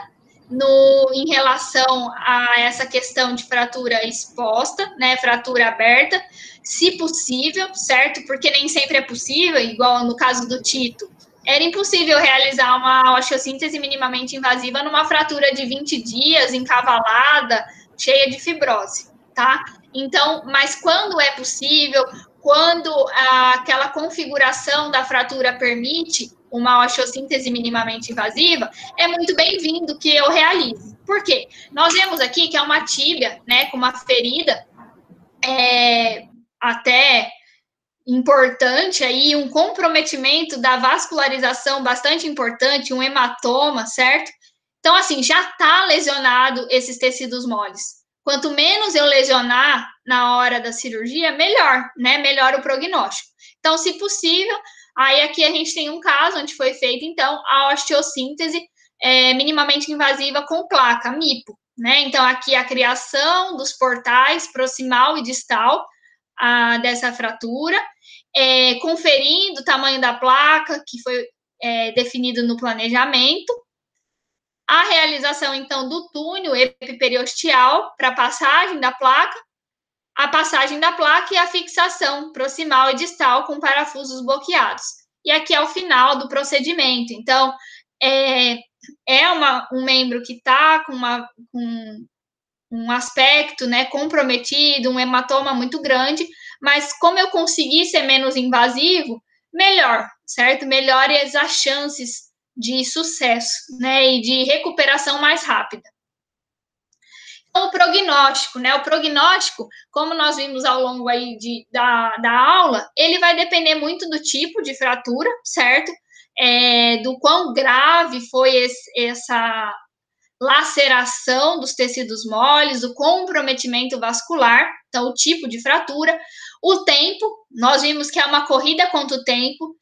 em relação a essa questão de fratura exposta, né, fratura aberta, se possível, certo? Porque nem sempre é possível, igual no caso do Tito, era impossível realizar uma osteossíntese minimamente invasiva numa fratura de 20 dias, encavalada, cheia de fibrose, tá? Então, mas quando é possível, quando aquela configuração da fratura permite uma osteossíntese minimamente invasiva, é muito bem-vindo que eu realize. Por quê? Nós vemos aqui que é uma tíbia, né, com uma ferida até importante aí, um comprometimento da vascularização bastante importante, um hematoma, certo? Então, assim, já está lesionado esses tecidos moles. Quanto menos eu lesionar na hora da cirurgia, melhor, né? Melhor o prognóstico. Então, se possível, aí aqui a gente tem um caso onde foi feita, então, a osteossíntese minimamente invasiva com placa, MIPO, né? Então, aqui a criação dos portais proximal e distal dessa fratura, conferindo o tamanho da placa, que foi definido no planejamento, a realização, então, do túnel epiperiosteal para a passagem da placa, a passagem da placa e a fixação proximal e distal com parafusos bloqueados. E aqui é o final do procedimento. Então, um membro que está com um aspecto, né, comprometido, um hematoma muito grande, mas como eu conseguir ser menos invasivo, melhor, certo? Melhores as chances de sucesso, né, e de recuperação mais rápida. Então, o prognóstico, né? O prognóstico, como nós vimos ao longo aí da aula, ele vai depender muito do tipo de fratura, certo? Do quão grave foi essa laceração dos tecidos moles, o comprometimento vascular, então o tipo de fratura, o tempo, nós vimos que é uma corrida contra o tempo,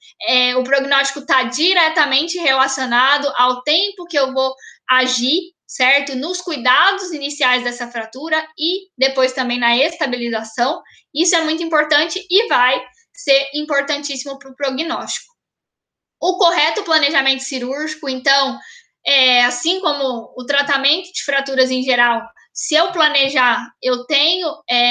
o prognóstico está diretamente relacionado ao tempo que eu vou agir, certo? Nos cuidados iniciais dessa fratura e depois também na estabilização, isso é muito importante e vai ser importantíssimo para o prognóstico. O correto planejamento cirúrgico, então, assim como o tratamento de fraturas em geral, se eu planejar, eu tenho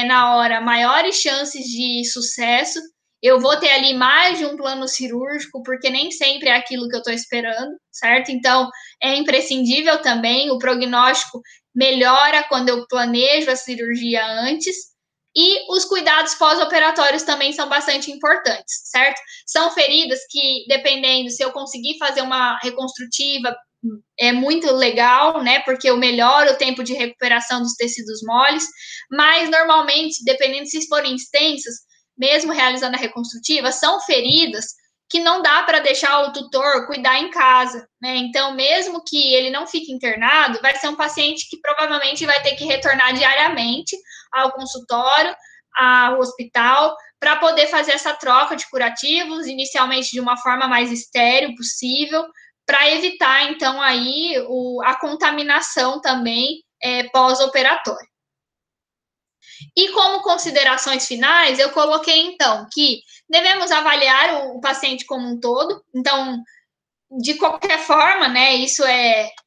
na hora maiores chances de sucesso, eu vou ter ali mais de um plano cirúrgico, porque nem sempre é aquilo que eu estou esperando, certo? Então, é imprescindível também, o prognóstico melhora quando eu planejo a cirurgia antes, e os cuidados pós-operatórios também são bastante importantes, certo? São feridas que, dependendo, se eu conseguir fazer uma reconstrutiva, é muito legal, né? Porque eu melhoro o tempo de recuperação dos tecidos moles, mas normalmente, dependendo se forem extensas, mesmo realizando a reconstrutiva, são feridas que não dá para deixar o tutor cuidar em casa, né? Então, mesmo que ele não fique internado, vai ser um paciente que provavelmente vai ter que retornar diariamente ao consultório, ao hospital, para poder fazer essa troca de curativos, inicialmente de uma forma mais estéril possível, para evitar, então, aí a contaminação também pós-operatória. E como considerações finais, eu coloquei, então, que devemos avaliar o paciente como um todo. Então, de qualquer forma, né, isso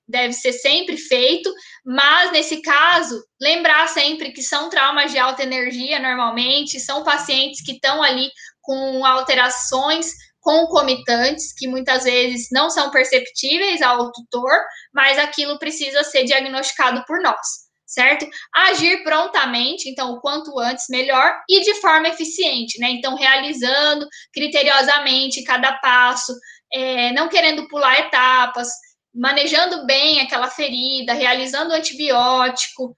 deve ser sempre feito, mas, nesse caso, lembrar sempre que são traumas de alta energia, normalmente, são pacientes que estão ali com alterações concomitantes, que muitas vezes não são perceptíveis ao tutor, mas aquilo precisa ser diagnosticado por nós, certo? Agir prontamente, então, o quanto antes, melhor, e de forma eficiente, né? Então, realizando criteriosamente cada passo, não querendo pular etapas, manejando bem aquela ferida, realizando antibiótico,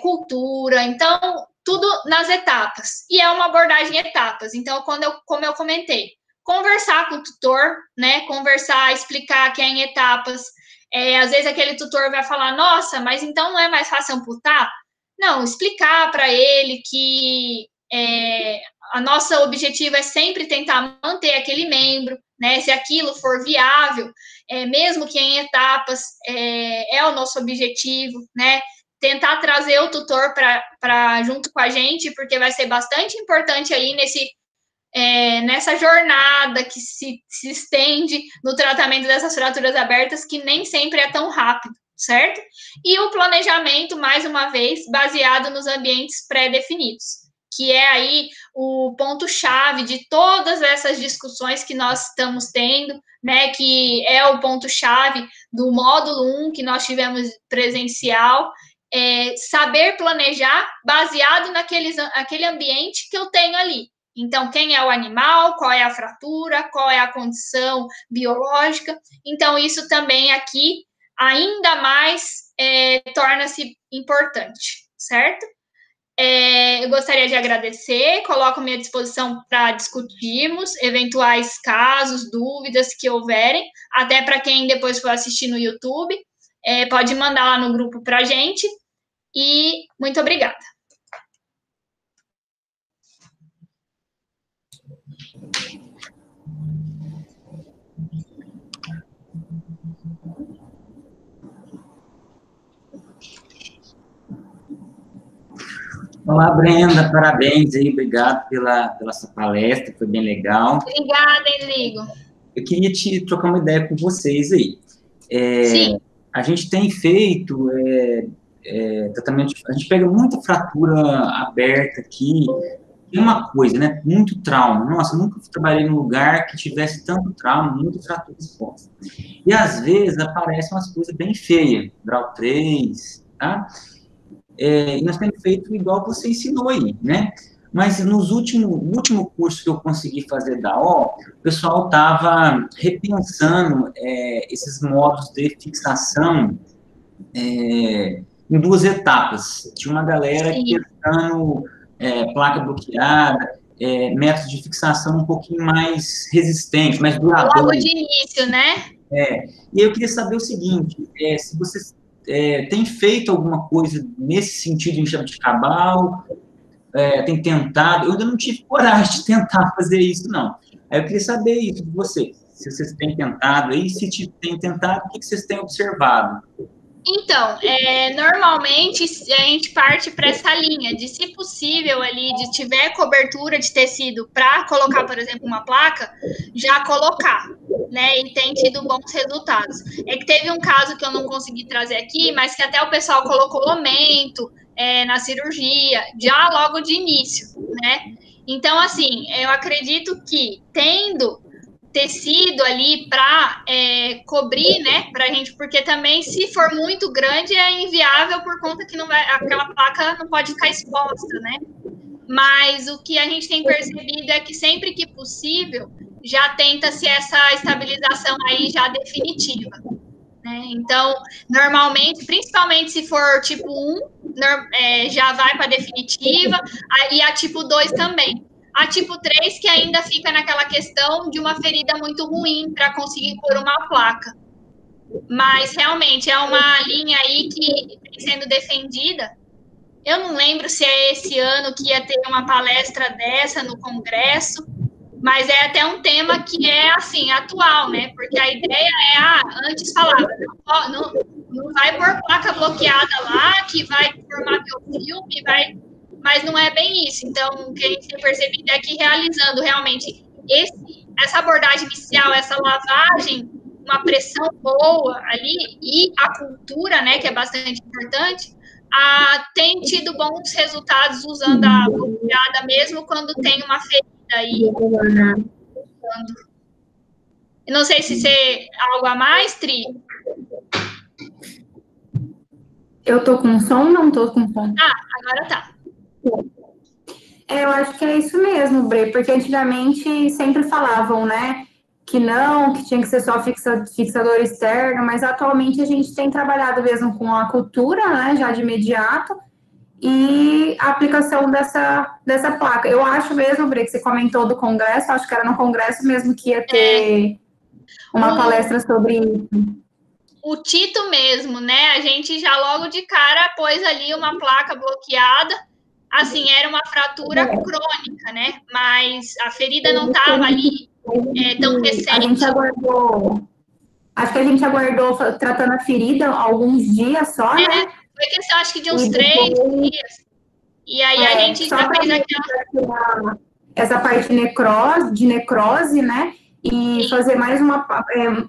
cultura, então, tudo nas etapas. E é uma abordagem em etapas. Então, como eu comentei, conversar com o tutor, né? Conversar, explicar que é em etapas. Às vezes aquele tutor vai falar, nossa, mas então não é mais fácil amputar? Não, explicar para ele que a nossa objetivo é sempre tentar manter aquele membro, né? Se aquilo for viável, mesmo que em etapas, é o nosso objetivo, né? Tentar trazer o tutor para junto com a gente, porque vai ser bastante importante aí nessa jornada que se estende no tratamento dessas fraturas abertas, que nem sempre é tão rápido, certo? E o planejamento, mais uma vez, baseado nos ambientes pré-definidos, que é aí o ponto-chave de todas essas discussões que nós estamos tendo, né, que é o ponto-chave do módulo 1 que nós tivemos presencial, saber planejar baseado naquele ambiente que eu tenho ali. Então, quem é o animal, qual é a fratura, qual é a condição biológica. Então, isso também aqui ainda mais torna-se importante, certo? Eu gostaria de agradecer, coloco-me à disposição para discutirmos eventuais casos, dúvidas que houverem, até para quem depois for assistir no YouTube, pode mandar lá no grupo para a gente, e muito obrigada. Olá, Brenda, parabéns aí, obrigado pela sua palestra, foi bem legal. Obrigada, Enrico. Eu queria trocar uma ideia com vocês aí. Sim. A gente tem feito tratamento, a gente pega muita fratura aberta aqui, é uma coisa, né, muito trauma. Nossa, eu nunca trabalhei num lugar que tivesse tanto trauma, muita fratura exposta. E às vezes aparecem umas coisas bem feias, grau 3, tá? e nós temos feito igual você ensinou aí, né? Mas no último curso que eu consegui fazer da O, o pessoal estava repensando esses modos de fixação em 2 etapas. Tinha uma galera testando placa bloqueada, métodos de fixação um pouquinho mais resistentes, mais duradouros. Logo de início, né? E eu queria saber o seguinte, se vocês têm feito alguma coisa nesse sentido em jabuticabal, tem tentado, eu ainda não tive coragem de tentar fazer isso, não. Aí eu queria saber isso de vocês, se vocês têm tentado aí, se têm tentado, o que vocês têm observado? Então, normalmente a gente parte para essa linha de, se possível, ali, de tiver cobertura de tecido para colocar, por exemplo, uma placa, já colocar, né? E tem tido bons resultados. É que teve um caso que eu não consegui trazer aqui, mas que até o pessoal colocou aumento na cirurgia, já logo de início, né? Então, assim, eu acredito que tendo tecido ali para cobrir, né, para a gente, porque também, se for muito grande, é inviável, por conta que não vai, aquela placa não pode ficar exposta, né? Mas o que a gente tem percebido é que, sempre que possível, já tenta-se essa estabilização aí já definitiva, né? Então, normalmente, principalmente se for tipo 1, já vai para definitiva, e a tipo 2 também. A tipo 3, que ainda fica naquela questão de uma ferida muito ruim para conseguir pôr uma placa. Mas, realmente, é uma linha aí que vem sendo defendida. Eu não lembro se é esse ano que ia ter uma palestra dessa no Congresso, mas é até um tema que é, assim, atual, né? Porque a ideia antes falava, não vai pôr placa bloqueada lá, que vai formar biofilme, mas não é bem isso. Então, o que a gente tem percebido é que, realizando realmente essa abordagem inicial, essa lavagem, uma pressão boa ali, e a cultura, né, que é bastante importante, tem tido bons resultados usando a bloqueada, mesmo quando tem uma ferida aí. Não sei se você algo a mais, Tri? Eu tô com som ou não tô com som? Agora tá. Eu acho que é isso mesmo, Bre, porque antigamente sempre falavam, né, que não, que tinha que ser só fixador externo, mas atualmente a gente tem trabalhado mesmo com a cultura, né, já de imediato, e a aplicação dessa placa. Eu acho mesmo, Bre, que você comentou do congresso, acho que era no congresso mesmo que ia ter uma palestra sobre isso. O Tito mesmo, né, a gente já logo de cara pôs ali uma placa bloqueada. Assim, era uma fratura crônica, né? Mas a ferida não estava ali tão recente. A gente aguardou, acho que a gente aguardou tratando a ferida alguns dias só, né? Foi questão, acho que de uns 3 dias. E aí a gente já fez aquela... Essa parte de necrose, né? E sim, fazer mais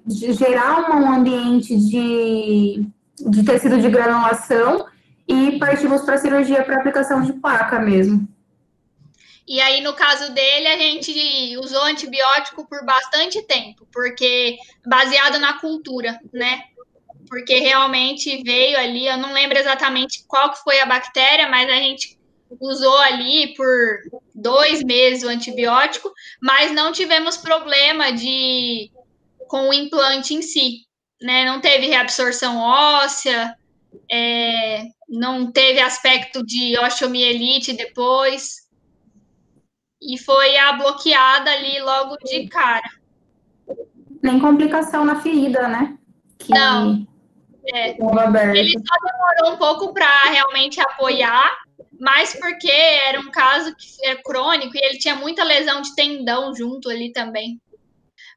gerar um ambiente de tecido de granulação, e partimos para a cirurgia para aplicação de placa mesmo. E aí, no caso dele, a gente usou antibiótico por bastante tempo, porque baseado na cultura, né? Porque realmente veio ali, eu não lembro exatamente qual que foi a bactéria, mas a gente usou ali por 2 meses o antibiótico, mas não tivemos problema com o implante em si, né? Não teve reabsorção óssea, não teve aspecto de osteomielite depois, e foi a bloqueada ali logo de cara. Nem complicação na ferida, né? Não. Ele só demorou um pouco para realmente apoiar, mas porque era um caso que é crônico e ele tinha muita lesão de tendão junto ali também.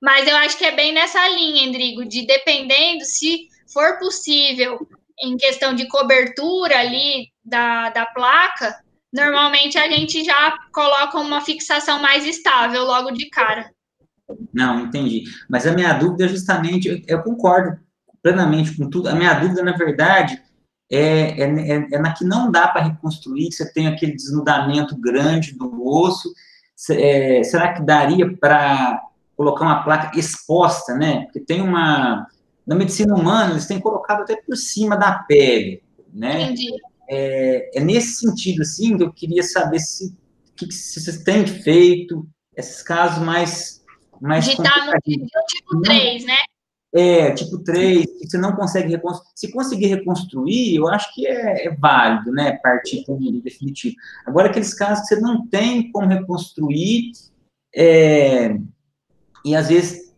Mas eu acho que é bem nessa linha, Endrigo, de, dependendo, se for possível, em questão de cobertura ali da placa, normalmente a gente já coloca uma fixação mais estável logo de cara. Não, entendi. Mas a minha dúvida é justamente, eu concordo plenamente com tudo, a minha dúvida, na verdade, é na que não dá para reconstruir, que você tem aquele desnudamento grande do osso, será que daria para colocar uma placa exposta, né? Porque tem na medicina humana, eles têm colocado até por cima da pele, né? Entendi. é nesse sentido, assim, que eu queria saber se vocês têm feito esses casos mais de estar no tipo 3, né? Tipo 3, que você não consegue reconstruir. Se conseguir reconstruir, eu acho que é válido, né? Partir para um definitivo. Agora, aqueles casos que você não tem como reconstruir, e às vezes,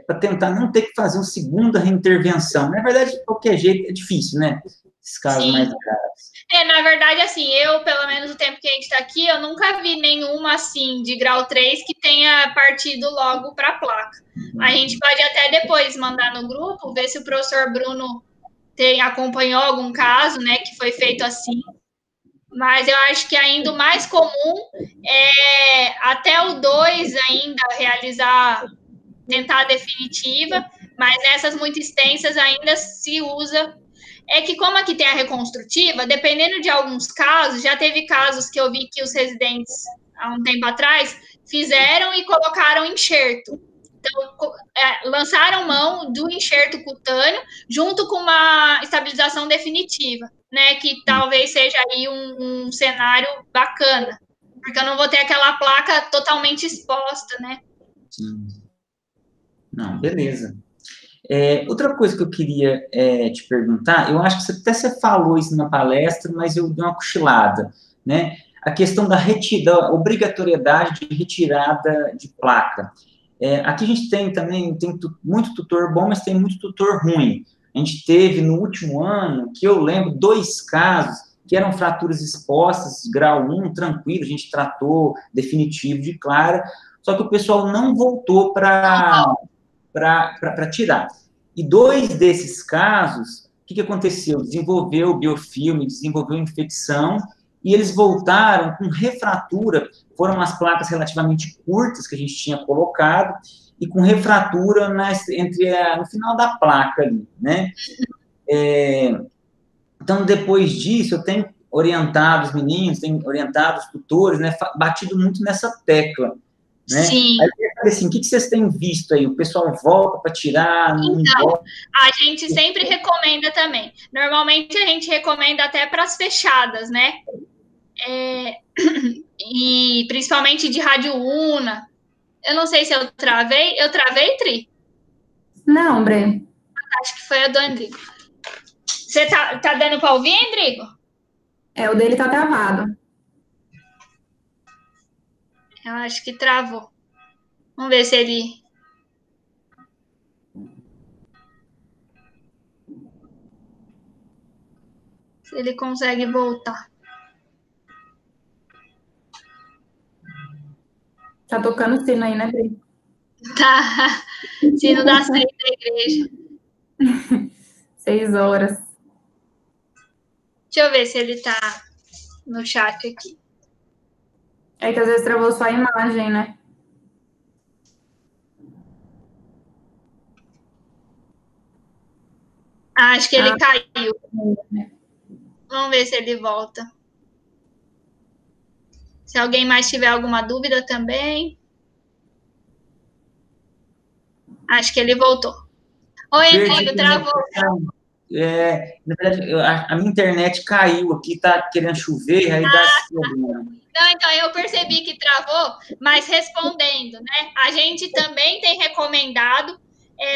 para tentar não ter que fazer uma segunda reintervenção. Na verdade, de qualquer jeito, é difícil, né? Esses casos Sim. mais graves. Na verdade, assim, eu, pelo menos o tempo que a gente está aqui, eu nunca vi nenhuma, assim, de grau 3 que tenha partido logo para a placa. A gente pode até depois mandar no grupo, ver se o professor Bruno acompanhou algum caso, né, que foi feito assim. Mas eu acho que ainda o mais comum é até o 2 ainda tentar a definitiva, mas nessas muito extensas ainda se usa. É que como aqui tem a reconstrutiva, dependendo de alguns casos, já teve casos que eu vi que os residentes, há um tempo atrás, fizeram e colocaram enxerto. Então, lançaram mão do enxerto cutâneo junto com uma estabilização definitiva, né? Que talvez seja aí um cenário bacana, porque eu não vou ter aquela placa totalmente exposta, né? Sim. Não, beleza. Outra coisa que eu queria te perguntar, eu acho que até você falou isso na palestra, mas eu dei uma cochilada, né? A questão da obrigatoriedade de retirada de placa. Aqui a gente tem muito tutor bom, mas tem muito tutor ruim. A gente teve no último ano, que eu lembro, 2 casos que eram fraturas expostas, grau 1, tranquilo, a gente tratou definitivo de clara, só que o pessoal não voltou para tirar. E 2 desses casos, o que aconteceu? Desenvolveu biofilme, desenvolveu infecção, e eles voltaram com refratura, foram umas placas relativamente curtas que a gente tinha colocado, e com refratura no final da placa ali, né? Então, depois disso, eu tenho orientado os meninos, tenho orientado os tutores, né? Batido muito nessa tecla, né? Sim. Aí eu falei assim, o que vocês têm visto aí? O pessoal volta para tirar? Então, a gente sempre recomenda também. Normalmente a gente recomenda até para as fechadas, né? E principalmente de rádio una. Eu não sei se eu travei. Eu travei, Tri? Não, Bre. Acho que foi a do Andrigo. Você tá dando para ouvir, Andrigo? O dele tá travado. Eu acho que travou. Vamos ver se ele... Se ele consegue voltar. Tá tocando sino aí, né, Bre? Tá. Sino das 6 da igreja. 6 horas. Deixa eu ver se ele tá no chat aqui. É que às vezes travou só a imagem, né? Acho que ele caiu. Vamos ver se ele volta. Se alguém mais tiver alguma dúvida também. Acho que ele voltou. Oi, Rodrigo, travou. Na verdade, a minha internet caiu aqui, tá querendo chover, aí dá esse problema. Não, então eu percebi que travou, mas respondendo, né? A gente também tem recomendado,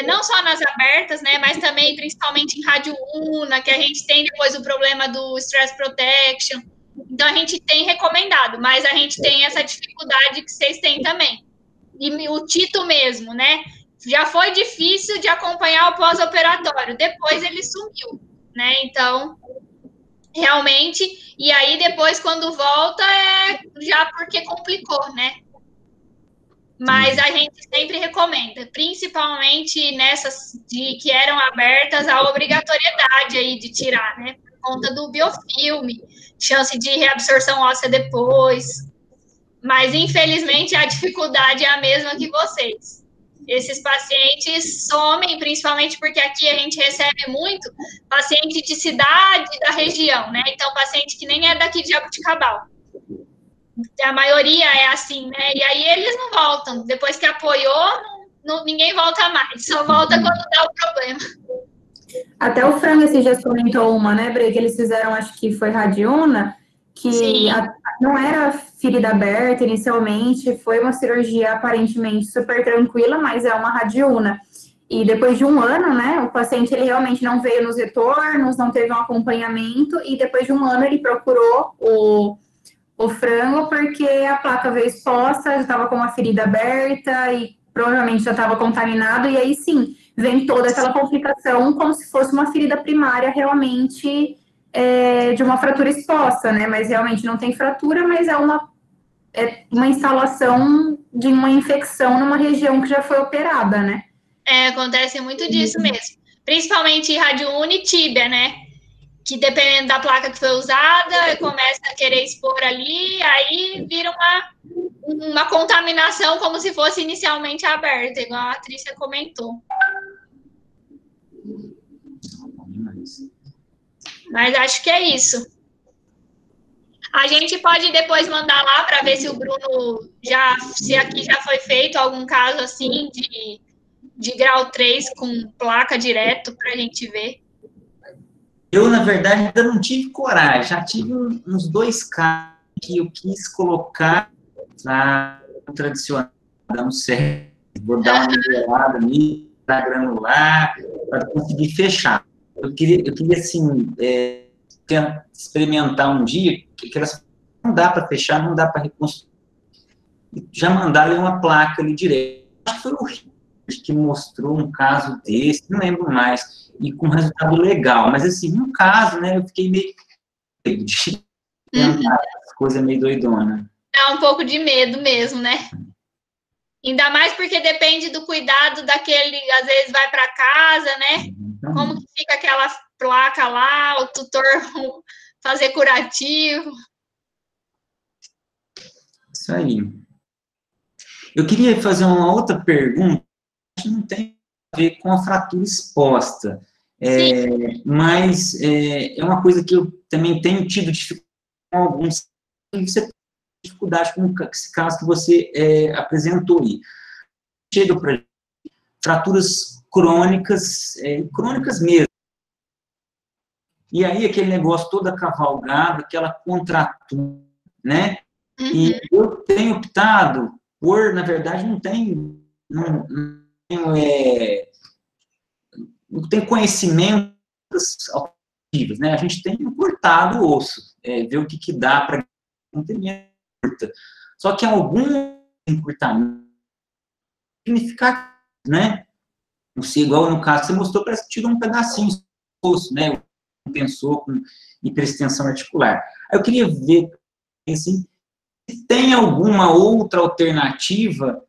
não só nas abertas, né? Mas também, principalmente em rádio una, que a gente tem depois o problema do stress protection. Então a gente tem recomendado, mas a gente tem essa dificuldade que vocês têm também. E o Tito mesmo, né? Já foi difícil de acompanhar o pós-operatório, depois ele sumiu, né? Então, realmente, e aí depois quando volta já porque complicou, né? Mas a gente sempre recomenda, principalmente nessas que eram abertas, a obrigatoriedade aí de tirar, né? Por conta do biofilme, chance de reabsorção óssea depois. Mas, infelizmente, a dificuldade é a mesma que vocês. Esses pacientes somem, principalmente porque aqui a gente recebe muito paciente de cidade da região, né? Então, paciente que nem é daqui de Jaboticabal. A maioria é assim, né? E aí eles não voltam. Depois que apoiou, ninguém volta mais. Só volta quando dá o problema. Até o Frango esses dias comentou uma, né, Bre, que eles fizeram, acho que foi radiona, que não era ferida aberta inicialmente, foi uma cirurgia aparentemente super tranquila, mas é uma radiona. E depois de um ano, né, o paciente ele realmente não veio nos retornos, não teve um acompanhamento, e depois de um ano ele procurou o frango porque a placa veio exposta, já estava com uma ferida aberta e provavelmente já estava contaminado, e aí sim, vem toda aquela complicação como se fosse uma ferida primária realmente de uma fratura exposta, né? Mas realmente não tem fratura, mas é uma instalação de uma infecção numa região que já foi operada, né? Acontece muito disso mesmo. Principalmente radioune e tíbia, né? Que dependendo da placa que foi usada, começa a querer expor ali, aí vira uma contaminação como se fosse inicialmente aberta, igual a Trícia comentou. Mas acho que é isso. A gente pode depois mandar lá para ver se o Bruno se aqui já foi feito algum caso assim de grau 3 com placa direto para a gente ver. Eu, na verdade, ainda não tive coragem. Já tive uns 2 casos que eu quis colocar na tradicional, não sei, vou dar uma nivelada ali, para granular, para conseguir fechar. Eu queria assim, experimentar um dia, que não dá para fechar, não dá para reconstruir. Já mandaram uma placa ali direto. Acho que foi o Rio que mostrou um caso desse, não lembro mais, e com resultado legal. Mas, assim, no caso, né, eu fiquei meio de tentar coisa meio doidona. Dá um pouco de medo mesmo, né? Ainda mais porque depende do cuidado daquele, às vezes vai para casa, né? Como que fica aquela placa lá, o tutor fazer curativo. Isso aí. Eu queria fazer uma outra pergunta, que não tem a ver com a fratura exposta, mas é uma coisa que eu também tenho tido dificuldade com alguns, você tem dificuldade com esse caso que você apresentou aí. Chega para fraturas crônicas, crônicas mesmo. E aí aquele negócio toda cavalgada, aquela contratura, né? E eu tenho optado por, na verdade, não tenho conhecimento alternativas, né? A gente tem cortado o osso, ver o que dá para não ter curta. Só que algum encurtamento significativo, né? Não sei, igual no caso que você mostrou, parece que tirou um pedacinho do osso, né? Pensou com hiperextensão articular. Aí eu queria ver, assim, se tem alguma outra alternativa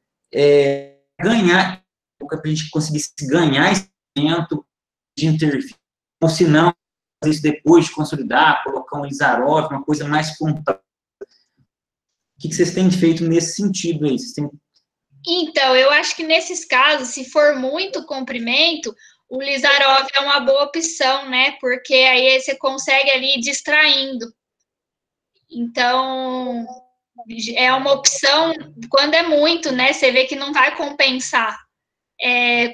ganhar, para a gente conseguir ganhar esse momento de intervir, ou se não, fazer isso depois de consolidar, colocar um Ilizarov, uma coisa mais completa. O que vocês têm feito nesse sentido aí? Então, eu acho que nesses casos, se for muito comprimento, o Ilizarov é uma boa opção, né? Porque aí você consegue ali ir distraindo. Então, é uma opção, quando é muito, né? Você vê que não vai compensar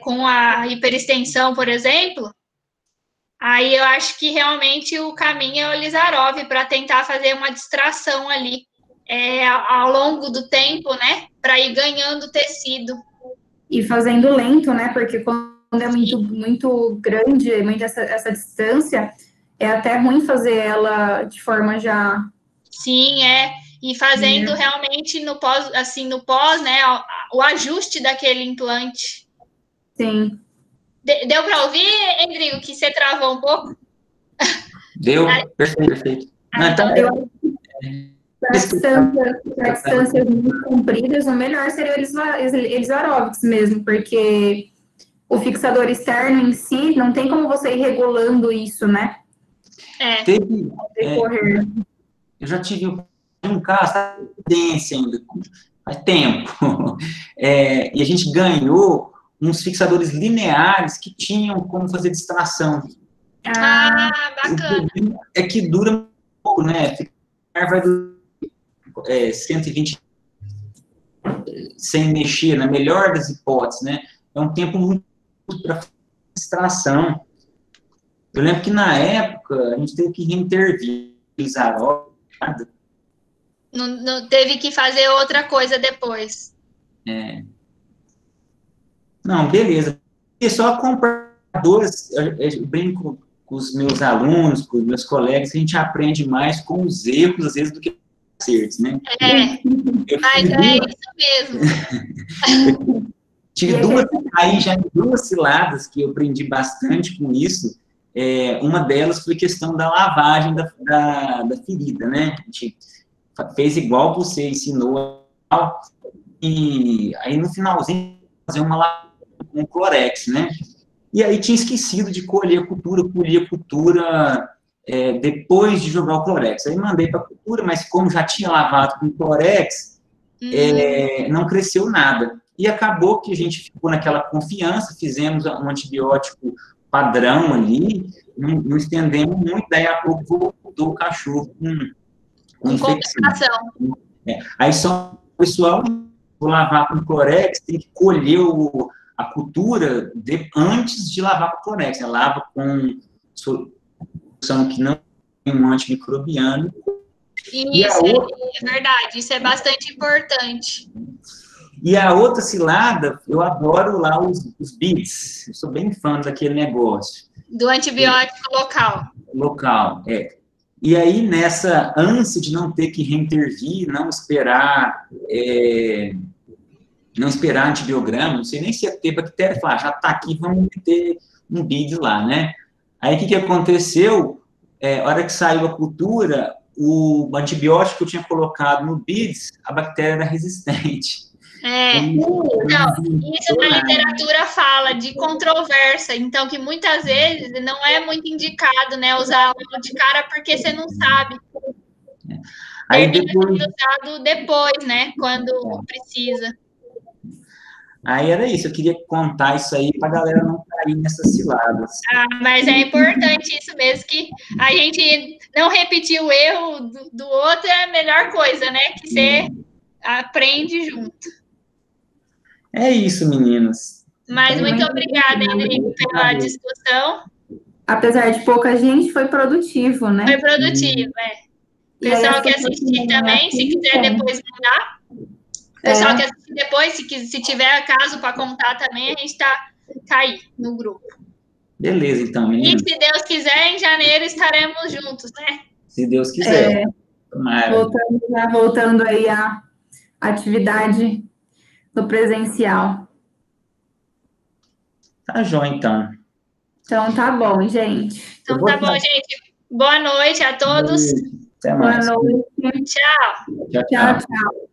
com a hiperextensão, por exemplo. Aí eu acho que realmente o caminho é o Ilizarov para tentar fazer uma distração ali ao longo do tempo, né? Para ir ganhando tecido. E fazendo lento, né? Porque quando é muito grande, muito essa distância, é até ruim fazer ela de forma já... Sim, e fazendo realmente no pós, né? O ajuste daquele implante. Sim. Deu para ouvir, Rodrigo, que você travou um pouco? Deu, perfeito. Para distâncias muito compridas, o melhor seria o Ilizarov mesmo, porque o fixador externo em si, não tem como você ir regulando isso, né? Eu já tive um caso, tendência ainda, faz tempo, e a gente ganhou uns fixadores lineares que tinham como fazer distração. Bacana. É que dura um pouco, né? Vai durar 120 sem mexer, na melhor das hipóteses, né? É um tempo muito para distração. Eu lembro que, na época, a gente teve que reintervir os aróis. Não teve que fazer outra coisa depois. Não, beleza. E só comprar duas, eu brinco com os meus alunos, com os meus colegas, a gente aprende mais com os erros, às vezes, do que com os acertos, né? Mas é isso mesmo. Tive duas ciladas que eu aprendi bastante com isso. Uma delas foi questão da lavagem da ferida, né? A gente fez igual você ensinou, e aí no finalzinho fazer uma lavagem com Clorex, né? E aí tinha esquecido de colher a cultura, depois de jogar o Clorex. Aí mandei para a cultura, mas como já tinha lavado com Clorex, não cresceu nada. E acabou que a gente ficou naquela confiança, fizemos um antibiótico padrão ali, não estendemos muito, daí a pouco voltou o cachorro com infecção. Aí só o pessoal, vou lavar com Clorex, tem que colher a cultura antes de lavar com Clorex. Lava com solução que não tem um antimicrobiano. Isso, é verdade, isso é bastante importante. E a outra cilada, eu adoro lá os BIDs, eu sou bem fã daquele negócio. Do antibiótico local. E aí, nessa ânsia de não ter que reintervir, não esperar antibiograma, não sei nem se ia ter bactéria, falar, já está aqui, vamos meter um BID lá, né? Aí, o que aconteceu? A hora que saiu a cultura, o antibiótico que eu tinha colocado no BIDs, a bactéria era resistente. Então, isso na literatura fala de controvérsia, então que muitas vezes não é muito indicado, né, usar de cara porque você não sabe. Aí depois usado depois, né, quando precisa. Aí era isso, eu queria contar isso aí para a galera não cair nessas ciladas. Mas é importante isso mesmo, que a gente não repetir o erro do outro é a melhor coisa, né, que você aprende junto. É isso, meninas. Mas muito obrigada, Henrique, pela discussão. Apesar de pouca gente, foi produtivo, né? Foi produtivo, Pessoal que assistir também, se quiser depois mandar. Pessoal que assistir depois, se tiver caso para contar também, a gente tá aí no grupo. Beleza, então, meninas. E se Deus quiser, em janeiro estaremos juntos, né? Se Deus quiser. Voltando aí à atividade no presencial. Tá joia, então. Então, tá bom, gente. Então, tá bom, gente. Boa noite a todos. Até mais. Boa noite. Tchau. Tchau, tchau.